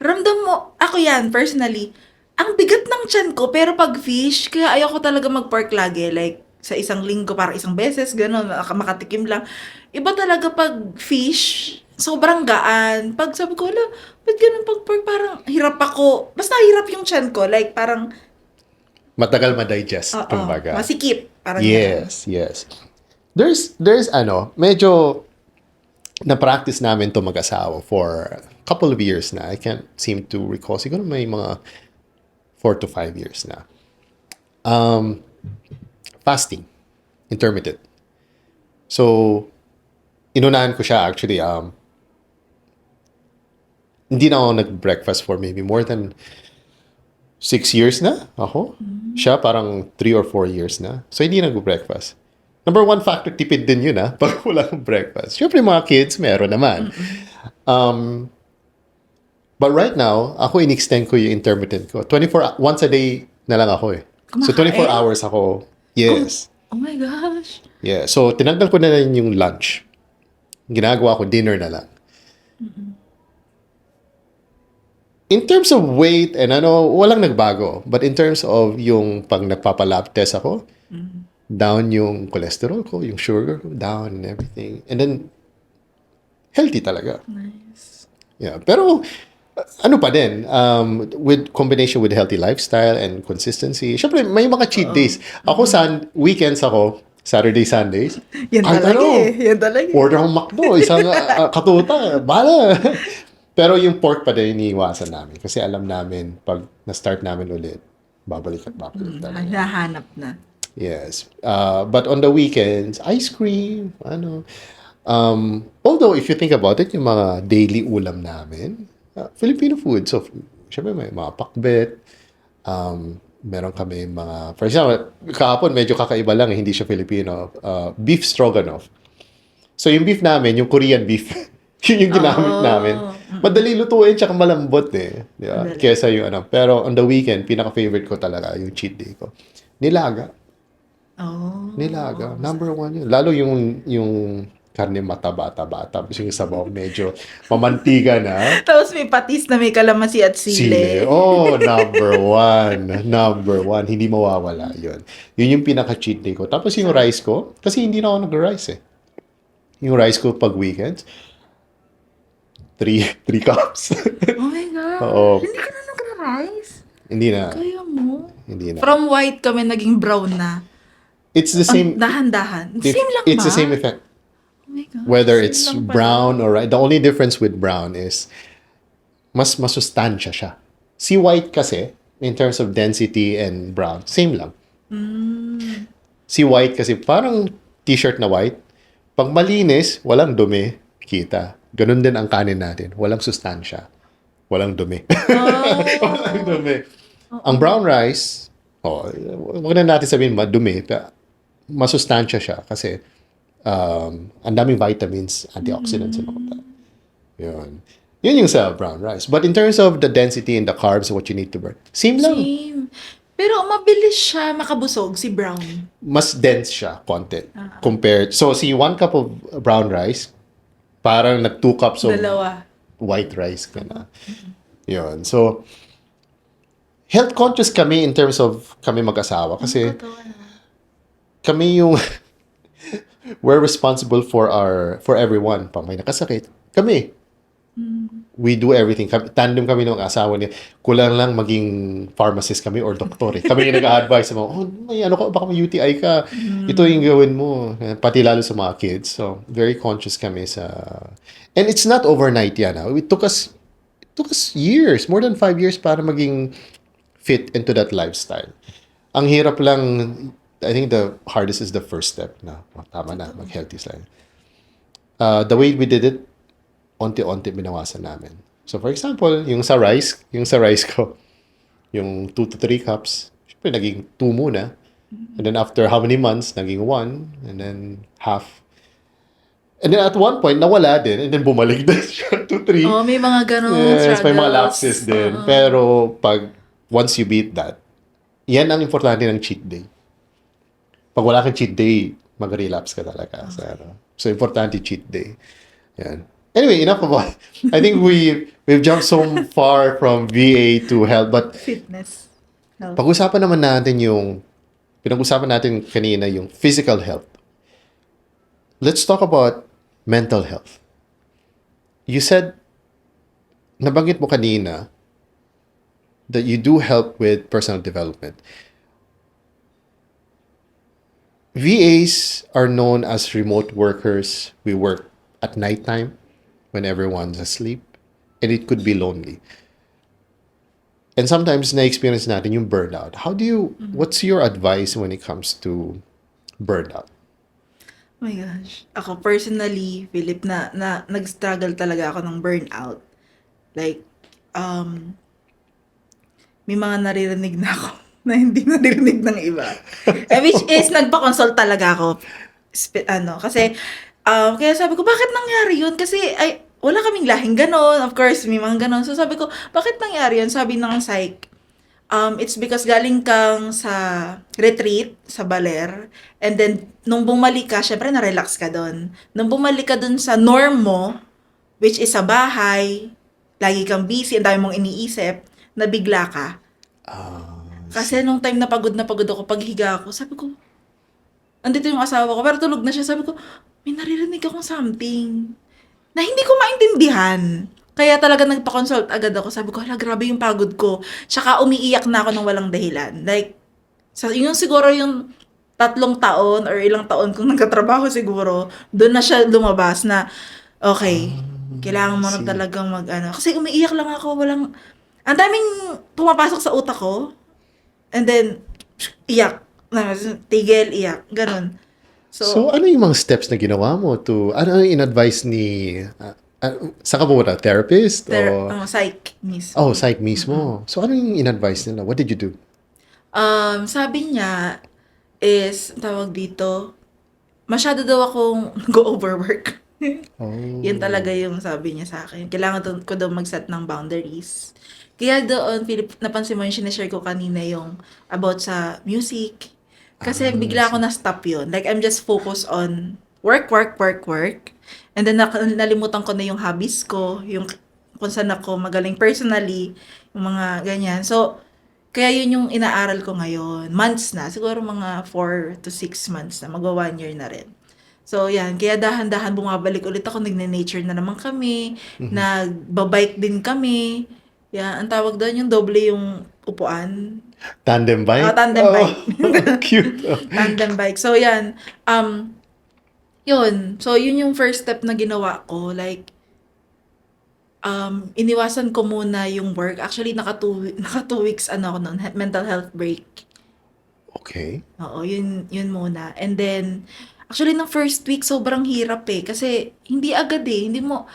Ramdam mo, ako yan, personally, ang bigat ng tiyan ko, pero pag fish, kaya ayoko talaga mag-pork lagi. Like, sa isang linggo, parang isang beses, gano'n, makatikim lang. Iba talaga pag fish, sobrang gaan. Pag sabi ko, ba't ganun pag pork, parang hirap ako. Basta hirap yung tiyan ko, like, parang... Matagal ma-digest, kumbaga. Masikip. Parang yes. There's medyo na-practice namin to mag-asawa for a couple of years na. I can't seem to recall. Siguro may mga 4 to 5 years na. Fasting. Intermittent. So, inunahan ko siya actually. Hindi na ako nag-breakfast for maybe more than 6 years na ako. Siya parang 3 or 4 years na. So, hindi nag-breakfast. Number one factor, tipid din yun pag wala kang breakfast. Siyempre, mga kids, meron naman. But right now, ako in-extend ko yung intermittent ko. Once a day na lang ako So, 24 hours ako. Yes. Oh my gosh. Yeah. So, tinanggal ko na lang yung lunch. Ginagawa ko, dinner na lang. In terms of weight and walang nagbago. But in terms of yung pag nagpapalab test ako, down yung cholesterol ko, yung sugar ko, down and everything. And then, healthy talaga. Nice. Yeah. Pero, ano pa din, with combination with healthy lifestyle and consistency, syempre, may mga cheat days. Ako, weekends ako, Saturday, Sundays, Yan kahit talaga ano, Yan talaga order akong McDo, isang katuta, bala. Pero yung pork pa din iniiwasan namin kasi alam namin pag na-start namin ulit, babalik at babalik talaga. Nahanap na. Yes. But on the weekends, ice cream, ano. Although, if you think about it, yung mga daily ulam namin, Filipino food. So, syempre may mga pakbet, meron kami mga, for example, kahapon medyo kakaiba lang, hindi siya Filipino, beef stroganoff. So, yung beef namin, yung Korean beef, yun yung ginamit namin. Madali lutuin, tsaka malambot Di ba? Madali. Kesa yung ano. Pero on the weekend, pinaka-favorite ko talaga, yung cheat day ko. Nilaga. Nilaga. Number one yun. Lalo yung karne mataba-taba. Tapos yung sabaw medyo mamantiga na. Tapos may patis na may kalamansi at sili. Oh, number one. Number one. Hindi mawawala yun. Yun yung pinaka-cheat day ko. Tapos yung rice ko, kasi hindi na ako nag-rice Yung rice ko pag weekends, three cups. Oh my God. Oo. Hindi ka na nag-rice. Hindi na. Kaya mo. Hindi na. From white kami naging brown na. It's the same. Dahan-dahan. Same lang It's ba? the same effect. Oh my God. Whether Same it's lang pala. brown or the only difference with brown is mas masustansya siya. Si white kasi, in terms of density and brown, same lang. Si white kasi parang t-shirt na white. Pag malinis, walang dumi, kita. Ganun din ang kanin natin. Walang sustansya. Walang dumi. Walang dumi. Ang brown rice, wag na natin sabihin madumi, pero masustansya siya kasi ang daming vitamins, antioxidants, and all that. Yun. Yun yung sa brown rice. But in terms of the density and the carbs, what you need to burn, same lang. Same. Pero mabilis siya makabusog, si brown. Mas dense siya, konti. Compared, so si 1 cup of brown rice, parang nag 2 cups of Dalawa. white rice ka na. Yun. So, health conscious kami in terms of kami mag-asawa kasi kami yung we're responsible for everyone. Pag may nakasakit, kami. We do everything. Tandem kami ng asawa niya. Kulang lang maging pharmacist kami or doktor. Kami yung nag-a-advise mo, may ano ka, baka may UTI ka. Ito yung gawin mo. Pati lalo sa mga kids. So, very conscious kami sa... And it's not overnight yan. It took us years, more than 5 years para maging fit into that lifestyle. Ang hirap lang, I think the hardest is the first step na, tama na, mag-healthy style. The way we did it, onti-onti binawasan namin. So, for example, yung sa rice ko, yung 2 to 3 cups, syempre naging 2 muna. And then after how many months, naging 1, and then half. And then at one point, nawala din, and then bumalik din siya to 3. Oh, may mga ganun Yes, may mga struggles. lapses din. Pero once you beat that, yan ang importante ng cheat day. Pag wala kang cheat day, mag-relapse ka talaga. So, importante cheat day. Yan. Anyway, enough about. I think we've jumped so far from VA to health, but Fitness. Health. pag-usapan naman natin pinag-usapan natin kanina yung physical health. Let's talk about mental health. You said, nabanggit mo kanina that you do help with personal development. VAs are known as remote workers. We work at nighttime when everyone's asleep, and it could be lonely. And sometimes na-experience natin yung burnout. What's your advice when it comes to burnout? Oh my gosh. Ako personally, Philip, na nag-struggle talaga ako ng burnout. Like, may mga naririnig na ako na hindi naririnig ng iba. Which is, nagpa-consult talaga ako. Kasi, kaya sabi ko, bakit nangyari yun? Kasi, wala kaming lahing ganon. Of course, may mga ganon. So, sabi ko, bakit nangyari yun? Sabi ng psych, it's because galing kang sa retreat, sa baler, and then, nung bumalik ka, syempre, na-relax ka doon. Nung bumalik ka doon sa norm mo, which is sa bahay, lagi kang busy, ang dami mong iniisip, nabigla ka. Kasi nung time na pagod ako, paghiga ako, sabi ko, andito yung asawa ko, pero tulog na siya, sabi ko, may naririnig akong something. na hindi ko maintindihan. Kaya talaga nagpa-consult agad ako. Sabi ko, hala, grabe yung pagod ko. Tsaka umiiyak na ako ng walang dahilan. Like, yung siguro yung 3 taon or ilang taon kong nagkatrabaho siguro, doon na siya lumabas na, okay, kailangan mo na See. talagang mag-ano. Kasi umiiyak lang ako, ang daming pumapasok sa utak ko. And then, iyak. Tigil, iyak. Ganun. So, ano yung mga steps na ginawa mo ano yung in-advise ni, saan ka pumunta? Therapist? O, Psych mismo. psych mismo. So, ano yung in-advise nila? What did you do? Sabi niya is, tawag dito, masyado daw akong go-overwork. Oh. Yun talaga yung sabi niya sa akin. Kailangan ko daw mag-set ng boundaries. Kaya doon, Philip, napansin mo yung sinashare ko kanina yung about sa music. Kasi bigla ako na-stop yun. Like, I'm just focused on work. And then, nalimutan ko na yung hobbies ko, yung kung saan ako magaling personally, yung mga ganyan. So, kaya yun yung inaaral ko ngayon. Months na. Siguro mga 4 to 6 months na. Magwa 1 year na rin. So, yan. Kaya dahan-dahan bumabalik ulit ako. Nagne-nature na naman kami. Nagbabike din kami. Yan. Ang tawag doon yung doble yung upuan. Tandem bike? Tandem bike. Cute. Tandem bike. So, yan. Yun. So, yun yung first step na ginawa ko. Like, iniwasan ko muna yung work. Actually, naka 2 weeks ako noon, mental health break. Okay. Oo, yun muna. And then, actually, ng first week, sobrang hirap Kasi, hindi agad Hindi mo,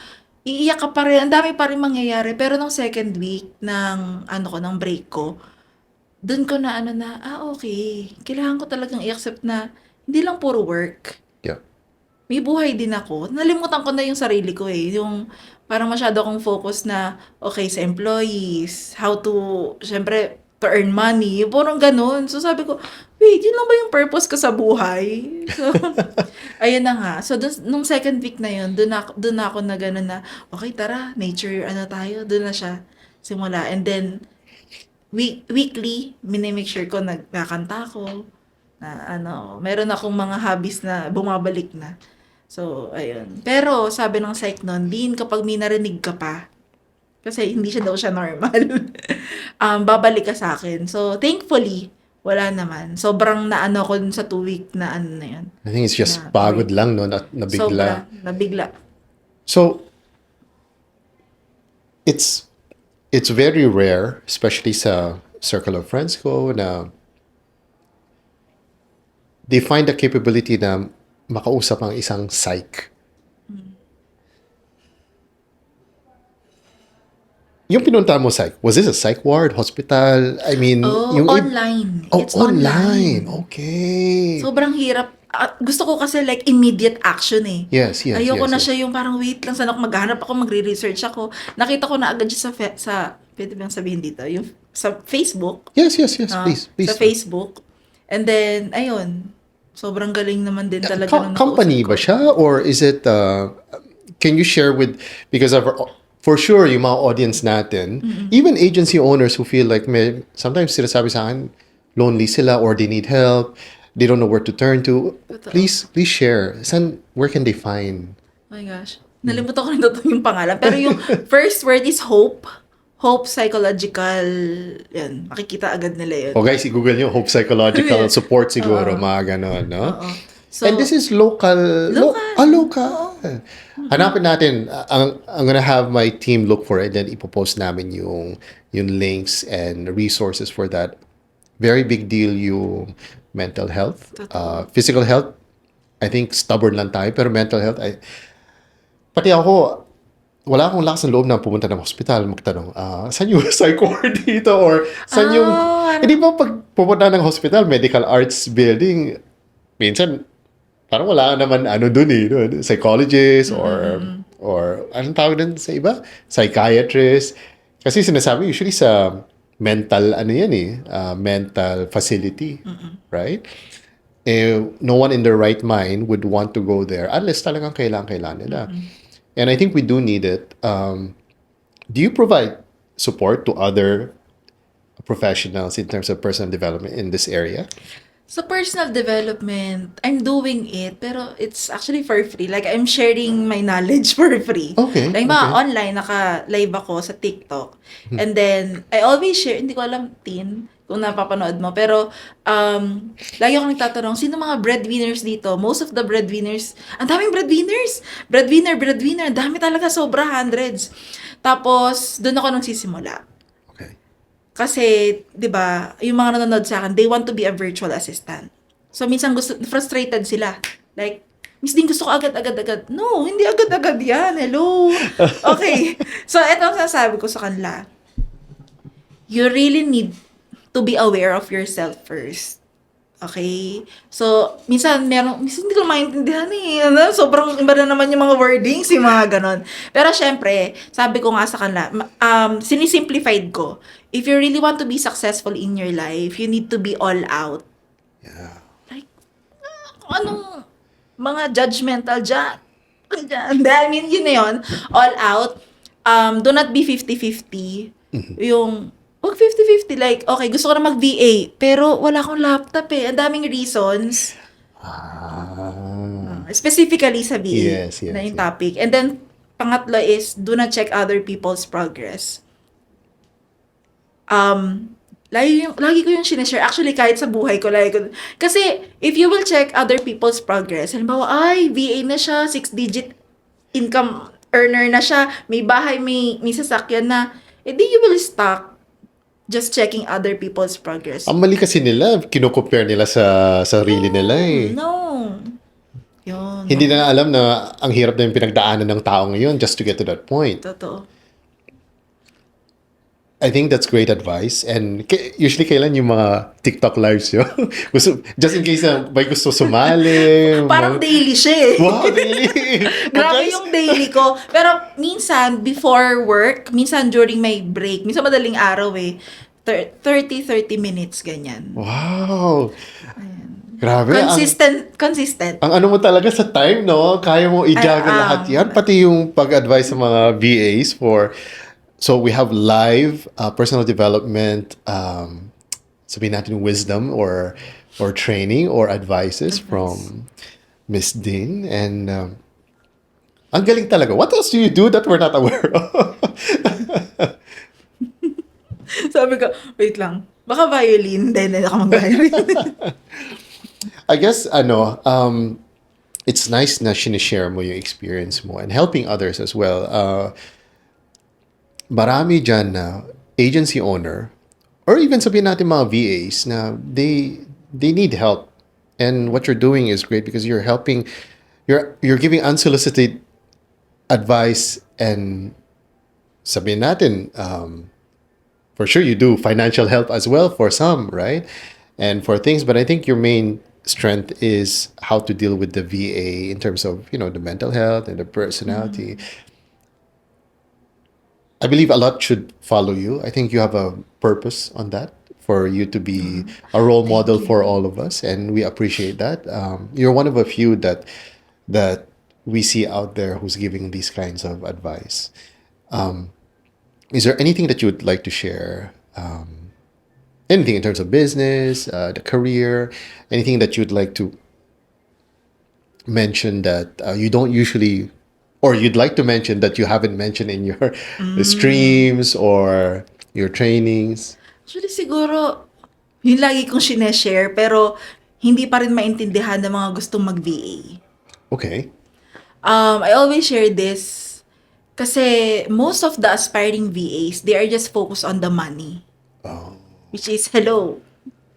iiyak ka pa rin. Ang dami pa rin mangyayari. Pero nung second week ng break ko, doon ko na okay. Kailangan ko talagang i-accept na hindi lang puro work. Yeah. May buhay din ako. Nalimutan ko na yung sarili ko Yung parang masyado akong focus na, okay, sa employees, how to, syempre, to earn money. Parang ganun. So sabi ko, wait, yun lang ba yung purpose ko sa buhay? So, ayun na nga. So, nung second week na yun, doon na ako na gano'n na, okay, tara, nature, tayo, doon na siya simula. And then, weekly, minimake sure ko nagkakanta ko, na meron akong mga hobbies na bumabalik na. So, ayun. Pero, sabi ng psych nun, Din, kapag may narinig ka pa, kasi hindi siya normal, babalik ka sa akin. So, thankfully, wala naman. Sobrang ko dun sa 2 week na na yun. I think it's just Na pagod break. lang, no? Nabigla. Nabigla. So, it's very rare, especially sa circle of friends ko, na they find the capability na makausap ang isang psych. Yung pinunta mo psych, was this a psych ward, hospital? I mean, Online. Oh, It's online. Okay. Sobrang hirap. Gusto ko kasi like immediate action Yes. Ayoko na siya yung parang wait lang, saan ako maghanap ako, magre-research ako. Nakita ko na agad siya pwede bang sabihin dito? Yung sa Facebook. Yes, please. Sa Facebook. And then, ayun. Sobrang galing naman din talaga nung Company nakausap ko. ba siya? Or is it, can you share with, because for sure, yung mga audience natin, even agency owners who feel like, sometimes sinasabi sa akin, lonely sila or they need help, they don't know where to turn to. Totoo. Please share. Where can they find? Oh my gosh. Nalimutan ko rin yung pangalan. Pero yung first word is hope. Hope Psychological. Yan. Makikita agad nila yun. O guys, i-google nyo, Hope Psychological Support siguro, mga ganon, no? Oo. So, And this is local. Local. Hanapin natin. I'm gonna have my team look for it, then ipopost namin yung links and resources for that. Very big deal yung mental health. Physical health, I think stubborn lang tayo, pero mental health, pati ako, wala akong lakas ng loob na pumunta ng hospital, magtanong, saan yung psych ward dito? Or saan yung... Hindi ba pag pumunta ng hospital, medical arts building, minsan, parang wala naman dun no? Psychologist or anong tawag dun sa iba? Psychiatrist. Kasi sinasabi usually sa mental, mental facility. Right? No one in their right mind would want to go there unless talagang kailangan nila. And I think we do need it. Do you provide support to other professionals in terms of personal development in this area? Sa personal development, I'm doing it, pero it's actually for free. Like, I'm sharing my knowledge for free. Okay, Like, mga okay. online, naka-live ako sa TikTok. And then, I always share, hindi ko alam, Tin, kung napapanood mo. Pero, lagi ako nagtatanong, sino mga breadwinners dito? Most of the breadwinners, ang daming breadwinners! Breadwinner, dami talaga, sobra, hundreds. Tapos, doon ako nung sisimula. Okay. Kasi, 'di ba, yung mga nanonood sa akin, they want to be a virtual assistant. So minsan frustrated sila. Like, Miss Din, gusto ko agad-agad. No, hindi agad-agad yan. Hello. Okay. So, eto ang sasabi ko sa kanila. You really need to be aware of yourself first. Okay? So, minsan hindi ko maintindihan eh. Sobrang iba na naman yung mga wordings, yung mga ganon. Pero syempre, sabi ko nga sa kanila, sinisimplified ko. If you really want to be successful in your life, you need to be all out. Yeah. Like, kung anong mga judgmental dyan. I mean, yun na yun. All out. Do not be 50-50. Yung, wag 50-50. Like, okay, gusto ko na mag-VA, pero wala akong laptop eh. Ang daming reasons. Specifically sa VA Yes, na yes, yung yes. topic. And then, pangatlo is, do not check other people's progress. Lagi ko yung sinashare. Actually, kahit sa buhay ko, lagi ko. Kasi, if you will check other people's progress, halimbawa, ay, VA na siya, 6-digit income earner na siya, may bahay, may sasakyan na, edi you will stuck just checking other people's progress. Ang mali kasi nila, kino-compare nila sa sarili nila eh. No. Yun. Hindi na alam na ang hirap na yung pinagdaanan ng tao ngayon just to get to that point. Totoo. I think that's great advice. And usually kailan yung mga TikTok lives yun? Just in case na may gusto sumali. Parang daily siya eh. Wow, really? Grabe Guys, yung daily ko. Pero minsan, before work, minsan during my break, minsan madaling araw eh, 30 minutes, ganyan. wow. Grabe. Consistent. Ang ano mo talaga sa time, no? Kaya mo i-juggle lahat yan. Pati yung pag-advise sa mga VAs for... So we have live personal development, sabihin natin wisdom or training or advices from Miss Din. And ang galing talaga. What else do you do that we're not aware of? Sabi ko, wait lang. Baka violin. Hindi ako mag-violin. I guess, it's nice na sinishare mo yung experience mo and helping others as well. Marami dyan na agency owner or even sabihin natin mga VAs na they need help. And what you're doing is great because you're helping, you're giving unsolicited advice and sabihin natin, for sure you do financial help as well for some, right? And for things, but I think your main strength is how to deal with the VA in terms of, the mental health and the personality. I believe a lot should follow you. I think you have a purpose on that for you to be a role model for all of us, and we appreciate that. You're one of a few that we see out there who's giving these kinds of advice. Is there anything that you would like to share? Anything in terms of business, the career, anything that you'd like to mention that you don't usually, or you'd like to mention that you haven't mentioned in your streams or your trainings? Actually, siguro, yun lagi kong sineshare, pero hindi pa rin maintindihan ng mga gustong mag-VA. Okay. I always share this kasi most of the aspiring VAs, they are just focused on the money. Oh. Which is, hello.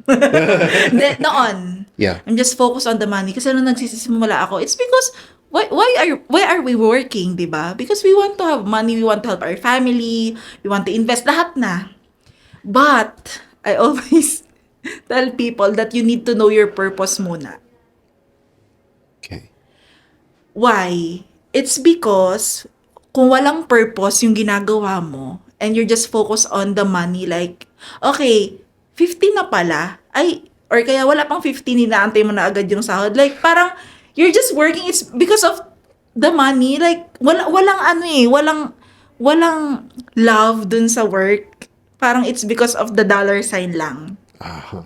Noon. Yeah. I'm just focused on the money. Kasi nung nagsisimula ako, it's because, why are we working, diba? Because we want to have money, we want to help our family, we want to invest, lahat na. But, I always tell people that you need to know your purpose muna. Okay. Why? It's because, kung walang purpose yung ginagawa mo, and you're just focused on the money, like, okay, 50 na pala, or kaya wala pang 50, ninaantay mo na agad yung sahod. Like, parang, you're just working, it's because of the money, like, walang love dun sa work. Parang it's because of the dollar sign lang. Uh-huh.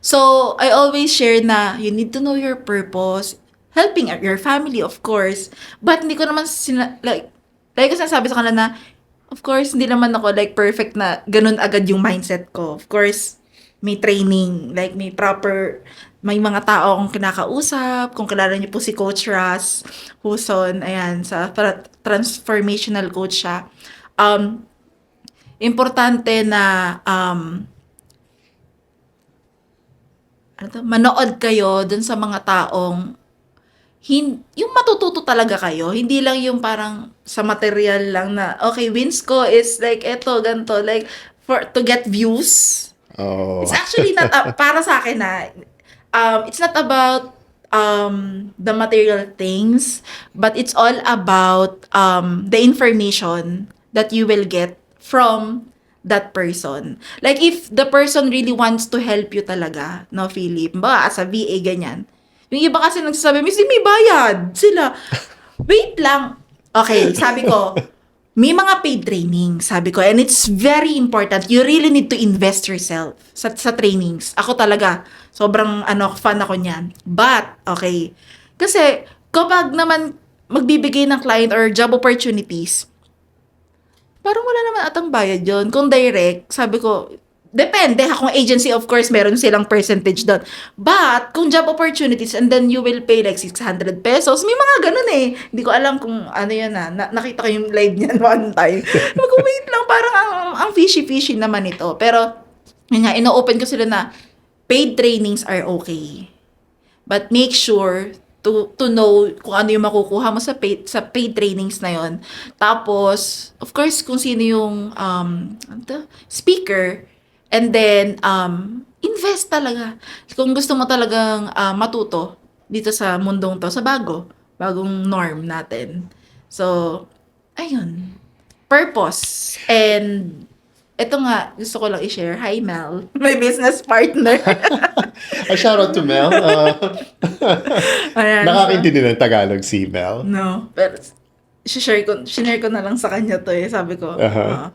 So, I always share na you need to know your purpose. Helping your family, of course. But hindi ko naman like ko sinasabi sa kanila na, of course, hindi naman ako like perfect na ganun agad yung mindset ko. Of course, may training, like may mga tao akong kinakausap. Kung kilala niyo po si Coach Ras Huson, ayan, transformational coach siya. Importante na manood kayo dun sa mga taong yung matututo talaga kayo. Hindi lang yung parang sa material lang na, okay, wins ko is like eto, ganito, like to get views. Oh. It's actually not, para sa akin na, it's not about the material things, but it's all about the information that you will get from that person. Like, if the person really wants to help you talaga, no, Philip, ba, as a VA, ganyan. Yung iba kasi nagsasabi, Miss, may bayad sila. Wait lang. Okay, sabi ko, may mga paid training, sabi ko, and it's very important. You really need to invest yourself sa trainings. Ako talaga, sobrang fan ako niyan. But, okay, kasi kapag naman magbibigay ng client or job opportunities, parang wala naman atang bayad yon. Kung direct, sabi ko, depende. Kung agency, of course, meron silang percentage doon. But, kung job opportunities and then you will pay like 600 pesos, may mga ganun eh. Hindi ko alam kung ano yan nakita ko yung live niyan one time. Mag-wait lang, parang ang fishy-fishy naman ito. Pero, yun nga, ino-open ko sila na paid trainings are okay. But make sure to know kung ano yung makukuha mo sa paid trainings na yon. Tapos, of course, kung sino yung speaker, and then invest talaga. Kung gusto mo talagang matuto dito sa mundong to, sa bagong norm natin. So, ayun. Purpose. And ito nga, gusto ko lang i-share. Hi, Mel. My business partner. A shout out to Mel. Ayan, Nakakaintindi ng Tagalog si Mel. no. Pero, share ko na lang sa kanya to eh. Sabi ko, Uh-huh.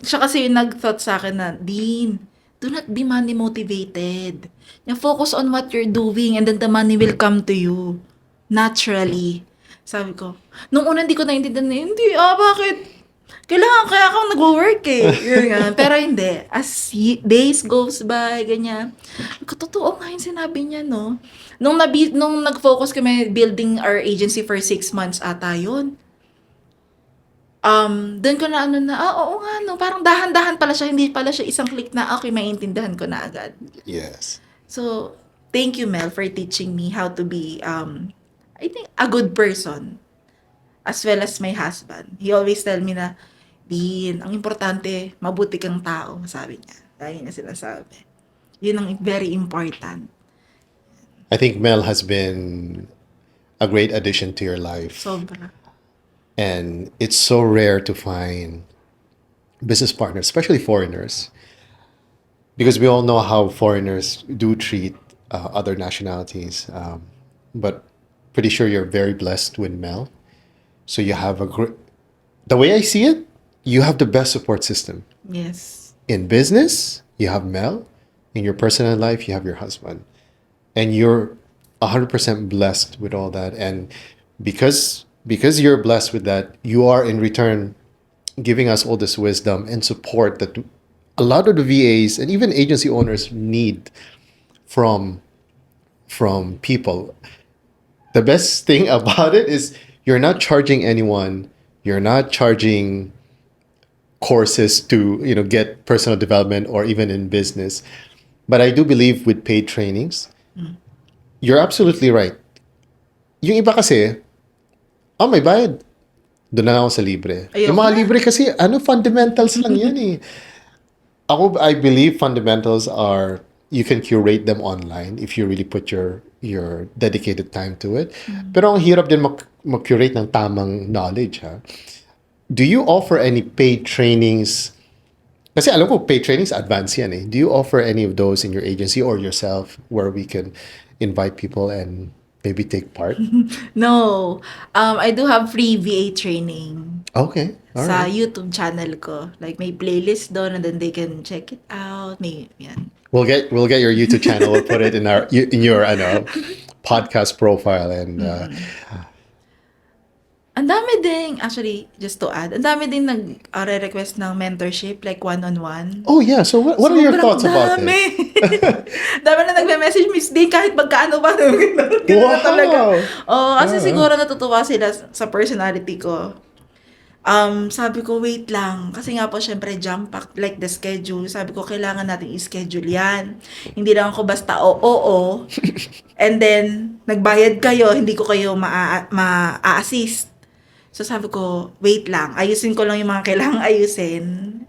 siya kasi yung nag-thought sa akin na, Dean, do not be money motivated. Yung focus on what you're doing and then the money will come to you. Naturally. Sabi ko, nung una hindi ko naintindihan na, hindi, bakit? Kaya ako nag-work eh. Yun nga. Pero hindi. As days goes by, ganyan. Totoo nga yung sinabi niya, no? Nung nag-focus kami building our agency for 6 months ata yun. Doon ko na oo nga, no? Parang dahan-dahan pala siya. Hindi pala siya isang click na, okay, maintindihan ko na agad. Yes. So, thank you, Mel, for teaching me how to be, I think, a good person. As well as my husband. He always tell me na, Dean, ang importante, mabuti kang tao, sabi niya. Lagi niya sinasabi. Yun ang very important. I think Mel has been a great addition to your life. Sobra. And it's so rare to find business partners, especially foreigners. Because we all know how foreigners do treat other nationalities. But pretty sure you're very blessed with Mel. So you have the way I see it, you have the best support system. Yes. In business, you have Mel. In your personal life, you have your husband. And you're 100% blessed with all that. And because you're blessed with that, you are in return giving us all this wisdom and support that a lot of the VAs and even agency owners need from people. The best thing about it is you're not charging anyone. You're not charging courses to get personal development or even in business. But I do believe with paid trainings, you're absolutely right. Yung iba kasi, may bayad. Doon na ako sa libre. Ayoko Yung mga na. libre kasi, fundamentals lang yan eh. I believe fundamentals are, you can curate them online if you really put your dedicated time to it. Pero ang hirap din mag-curate ng tamang knowledge, ha? Do you offer any paid trainings? Kasi alam ko, paid trainings, advanced yan eh. Do you offer any of those in your agency or yourself where we can invite people and maybe take part? No. I do have free VA training Okay, all sa right. YouTube channel ko. Like, may playlist doon and then they can check it out. May, yan. We'll get your YouTube channel. We'll put it in your podcast profile and Ang dami ding, actually, just to add, ang dami ding nag-request ng mentorship, like one-on-one. oh yeah. So what are your Sobrang thoughts about it? dami. Dami na nagme-message, Miss D, kahit magkaano ba. Ganun na talaga. Wow. Oo, kasi Ah. siguro natutuwa sila sa personality ko. Sabi ko, wait lang. Kasi nga po, syempre, jam-packed, like the schedule. Sabi ko, kailangan natin i-schedule yan. Hindi lang ako basta oo. And then, nagbayad kayo, hindi ko kayo ma-assist. So sabi ko, wait lang. Ayusin ko lang yung mga kailangang ayusin.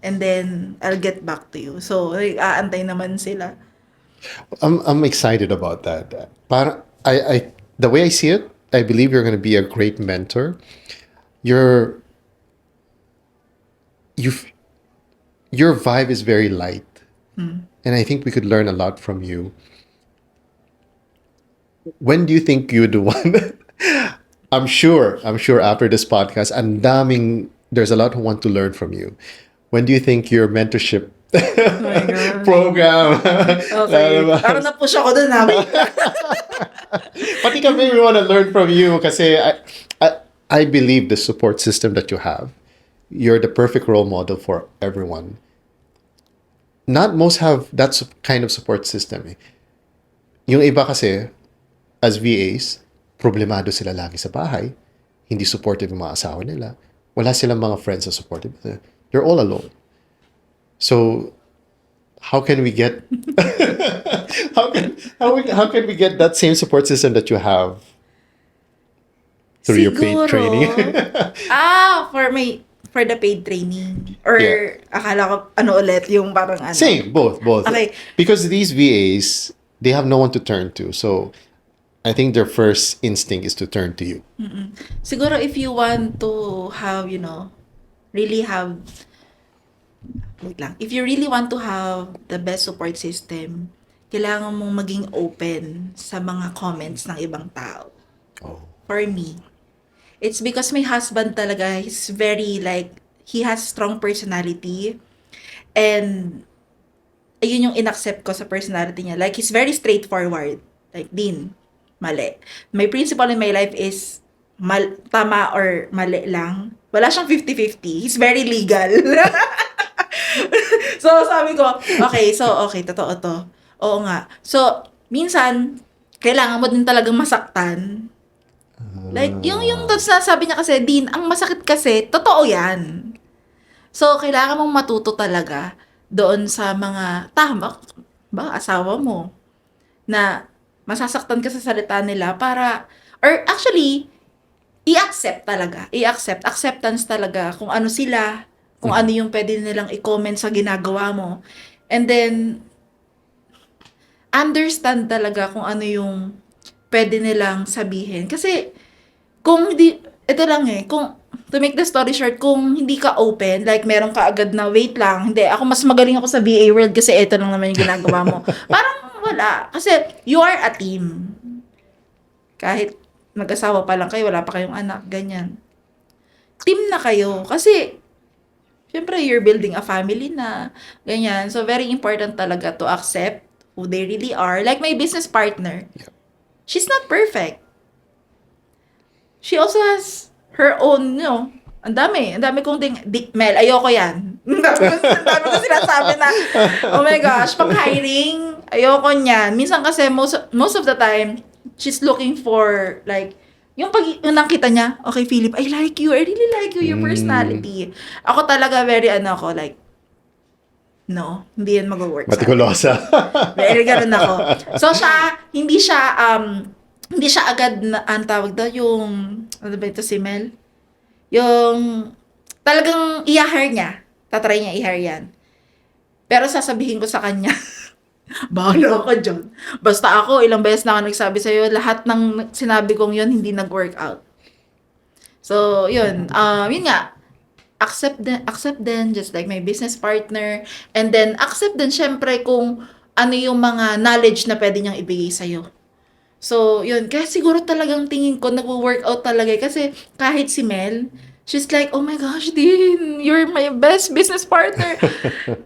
And then, I'll get back to you. So, aantay naman sila. I'm excited about that. I the way I see it, I believe you're going to be a great mentor. You're you your vibe is very light, and I think we could learn a lot from you. When do you think you'd want? I'm sure after this podcast, there's a lot who want to learn from you. When do you think your mentorship Oh my God. program? Okay. Parang na-push ako dun ha. Wait lang. Pati kami, we want to learn from you kasi I believe the support system that you have, you're the perfect role model for everyone. Not most have that kind of support system. Yung iba kasi, as VAs, problemado sila lagi sa bahay. Hindi supportive yung mga asawa nila. Wala silang mga friends na supportive. They're all alone. So, how can we get how can we get that same support system that you have through your paid Siguro, training? for the paid training. Or, Yeah. akala ko, ulit, yung parang Same, both. Okay. Because these VAs, they have no one to turn to. So, I think their first instinct is to turn to you. Siguro if you want to have, really have, wait lang, if you really want to have the best support system, kailangan mong maging open sa mga comments ng ibang tao. Oh. For me, it's because my husband talaga, he's very like, he has strong personality. And, ayun yung inaccept ko sa personality niya. Like, he's very straightforward. Like, Din, mali. My principle in my life is tama or mali lang. Wala siyang 50-50. He's very legal. So, sabi ko, okay, totoo to. Oo nga. So, minsan, kailangan mo din talagang masaktan. Like, yung sabi niya kasi, Din, ang masakit kasi, totoo yan. So, kailangan mong matuto talaga doon sa mga, tama ba, asawa mo, na masasaktan ka sa salita nila or actually, acceptance talaga kung ano sila, kung ano yung pwede nilang i-comment sa ginagawa mo. And then, understand talaga kung ano yung pwede nilang sabihin. Kasi, ito lang to make the story short, kung hindi ka open, like meron ka agad na, wait lang, hindi, ako mas magaling ako sa VA world kasi ito lang naman yung ginagawa mo. Parang wala. Kasi you are a team. Kahit mag-asawa pa lang kayo, wala pa kayong anak, ganyan. Team na kayo. Kasi, syempre, you're building a family na, ganyan. So, very important talaga to accept who they really are. Like my business partner. Yep. She's not perfect. She also has her own, ang dami kong Mel, ayoko yan. Ang dami ko sinasabi na, oh my gosh, pang hiring, ayoko niyan. Minsan kasi, most of the time, she's looking for, like, yung nakita niya, okay, Philip, I like you, I really like you, your personality. Ako talaga, very, like, no, hindi yan mag-work sa akin. Matikulosa. Very ganun ako. So, hindi siya agad na, ang tawag daw, yung, ano ba ito si Mel? Yung, talagang i-hire niya. Tatry niya i-hire yan. Pero sasabihin ko sa kanya, bahala ka dyan. Basta ako, ilang beses na ako nagsabi sa'yo, lahat ng sinabi kong yun, hindi nag-work out. So, yun. Yun nga, accept din, just like my business partner. And then, accept din, syempre, kung ano yung mga knowledge na pwede niyang ibigay sa'yo. So, yun. Kaya siguro talagang tingin ko nagwo-workout talaga eh. Kasi kahit si Mel, she's like, oh my gosh, Din, you're my best business partner.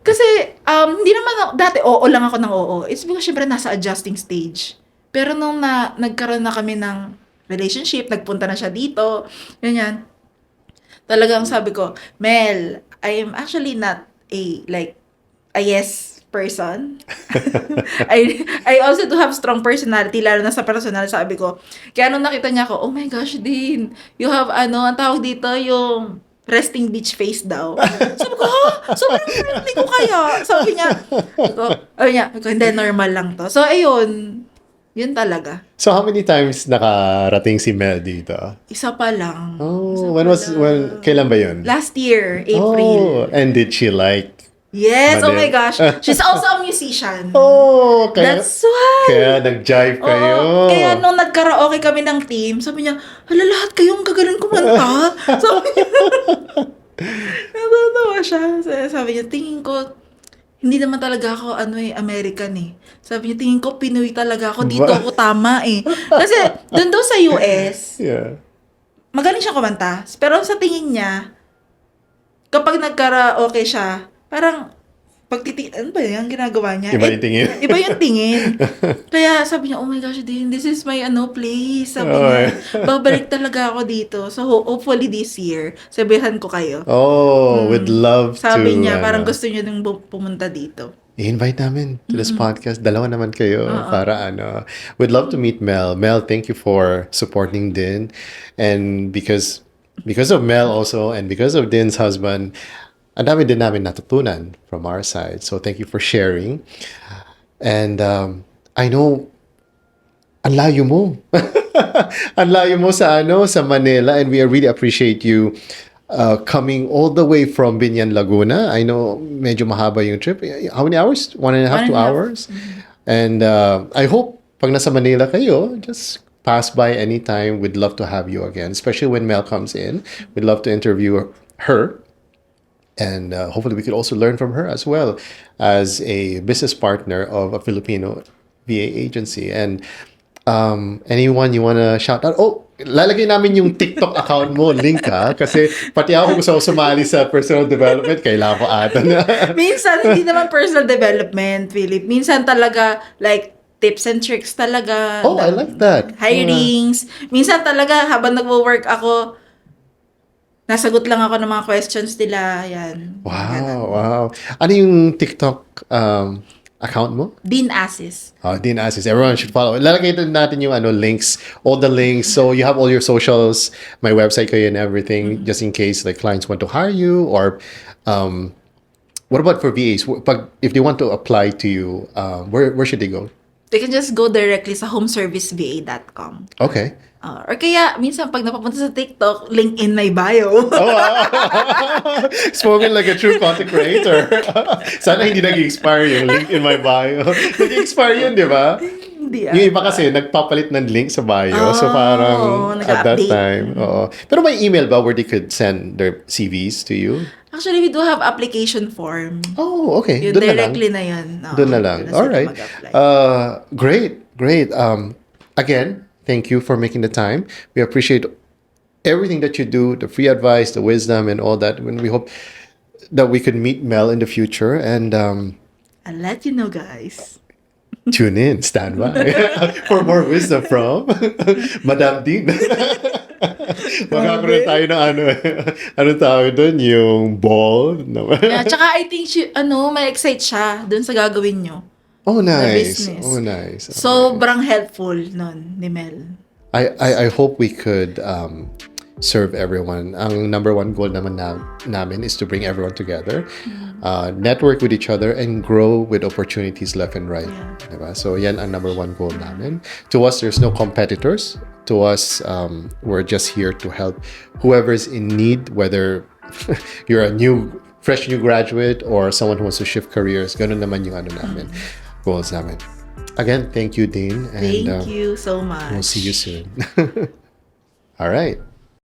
Kasi, hindi naman dati oo lang ako ng oo. It's because syempre nasa adjusting stage. Pero nung nagkaroon na kami ng relationship, nagpunta na siya dito, ganyan, talagang sabi ko, Mel, I am actually not a yes person. I also do have strong personality, lalo na sa personal, sabi ko. Kaya nung nakita niya ako, oh my gosh, Din, you have ang tawag dito, yung resting beach face daw. Sabi ko, ha? Sobrang friendly ko kaya. Sabi niya, hindi, normal lang to. So, ayun, yun talaga. So, how many times nakarating si Mel dito? Isa pa lang. Oh, kailan ba yun? Last year, April. Oh, and did she like Yes, oh my Manil? gosh. She's also a musician. Oh, That's why. kaya nag-jive kayo. Oo. Kaya nung nagkaraoke kami ng team, sabi niya, hala, lahat kayong gagaling kumanta. Sabi niya, natatawa siya. Sabi niya, tingin ko, hindi naman talaga ako, American eh. Sabi niya, tingin ko, Pinoy talaga ako. Dito ako tama eh. Kasi, doon daw sa US, Yeah. magaling siya kumanta. Pero sa tingin niya, kapag nagkaraoke siya, parang, ano ba yung ginagawa niya? Iba yung tingin. Iba yung tingin. Kaya sabi niya, oh my gosh, Din, this is my place. Sabi niya, babalik talaga ako dito. So, hopefully this year, sabihan ko kayo. Oh, would love to. Sabi niya, parang gusto niya nung pumunta dito. I-invite namin to this podcast. Dalawa naman kayo para We'd love to meet Mel. Mel, thank you for supporting Din. And because of Mel also, and because of Din's husband, ang dami din namin natutunan from our side. So thank you for sharing. And I know, ang layo mo. Ang layo mo sa Manila, and we really appreciate you coming all the way from Binyan, Laguna. I know medyo mahaba yung trip. How many hours? 1.5, 2 hours? And I hope pag nasa Manila kayo, just pass by anytime. We'd love to have you again, especially when Mel comes in. We'd love to interview her. And hopefully we could also learn from her as well as a business partner of a Filipino VA agency. And anyone you want to shout out? Oh, lalagay namin yung TikTok account mo, link ha. Kasi pati ako gusto ko sumali sa personal development. Kailangan ko ata na. Minsan, hindi naman personal development, Philip. Minsan talaga, like, tips and tricks talaga. Oh, I like that. Hirings. Minsan talaga, habang nagwo-work ako, nasagot lang ako ng mga questions nila. Yan. Wow. Ano yung TikTok account mo? Din Asis. Din Asis. Everyone should follow. Lalagay natin yung links, all the links. So you have all your socials, my website kayo and everything, just in case like clients want to hire you, or what about for VAs? If they want to apply to you, where should they go? They can just go directly sa homeserviceva.com. Okay. Or kaya, minsan pag napapunta sa TikTok, link in my bio. Spoken like a true content creator. Sana hindi nag-expire yung link in my bio. Nag-expire yun, di ba? Hindi Yung iba kasi, nagpapalit ng link sa bio. So parang, at that time. Pero may email ba where they could send their CVs to you? Actually, we do have application form. Oh, okay. Yun, Doon directly na yun. Doon na lang. All right. Great. Again, thank you for making the time. We appreciate everything that you do, the free advice, the wisdom, and all that. And we hope that we could meet Mel in the future. And I'll let you know, guys. tune in, stand by for more wisdom from Madam Din. Magkakaroon tayo ng ano tawag doon, yung ball. Yeah, tsaka I think may excite siya dun sa gagawin nyo. Oh, nice. Business. Oh, nice. Sobrang helpful nun ni Mel. I hope we could serve everyone. Ang number one goal naman namin is to bring everyone together, network with each other, and grow with opportunities left and right. Yeah. Diba? So yan ang number one goal namin. To us, there's no competitors. To us, we're just here to help whoever's in need, whether you're a fresh new graduate or someone who wants to shift careers. Ganun naman yung namin, goals namin. Again, thank you, Din. And, Thank you so much. we'll see you soon. All right.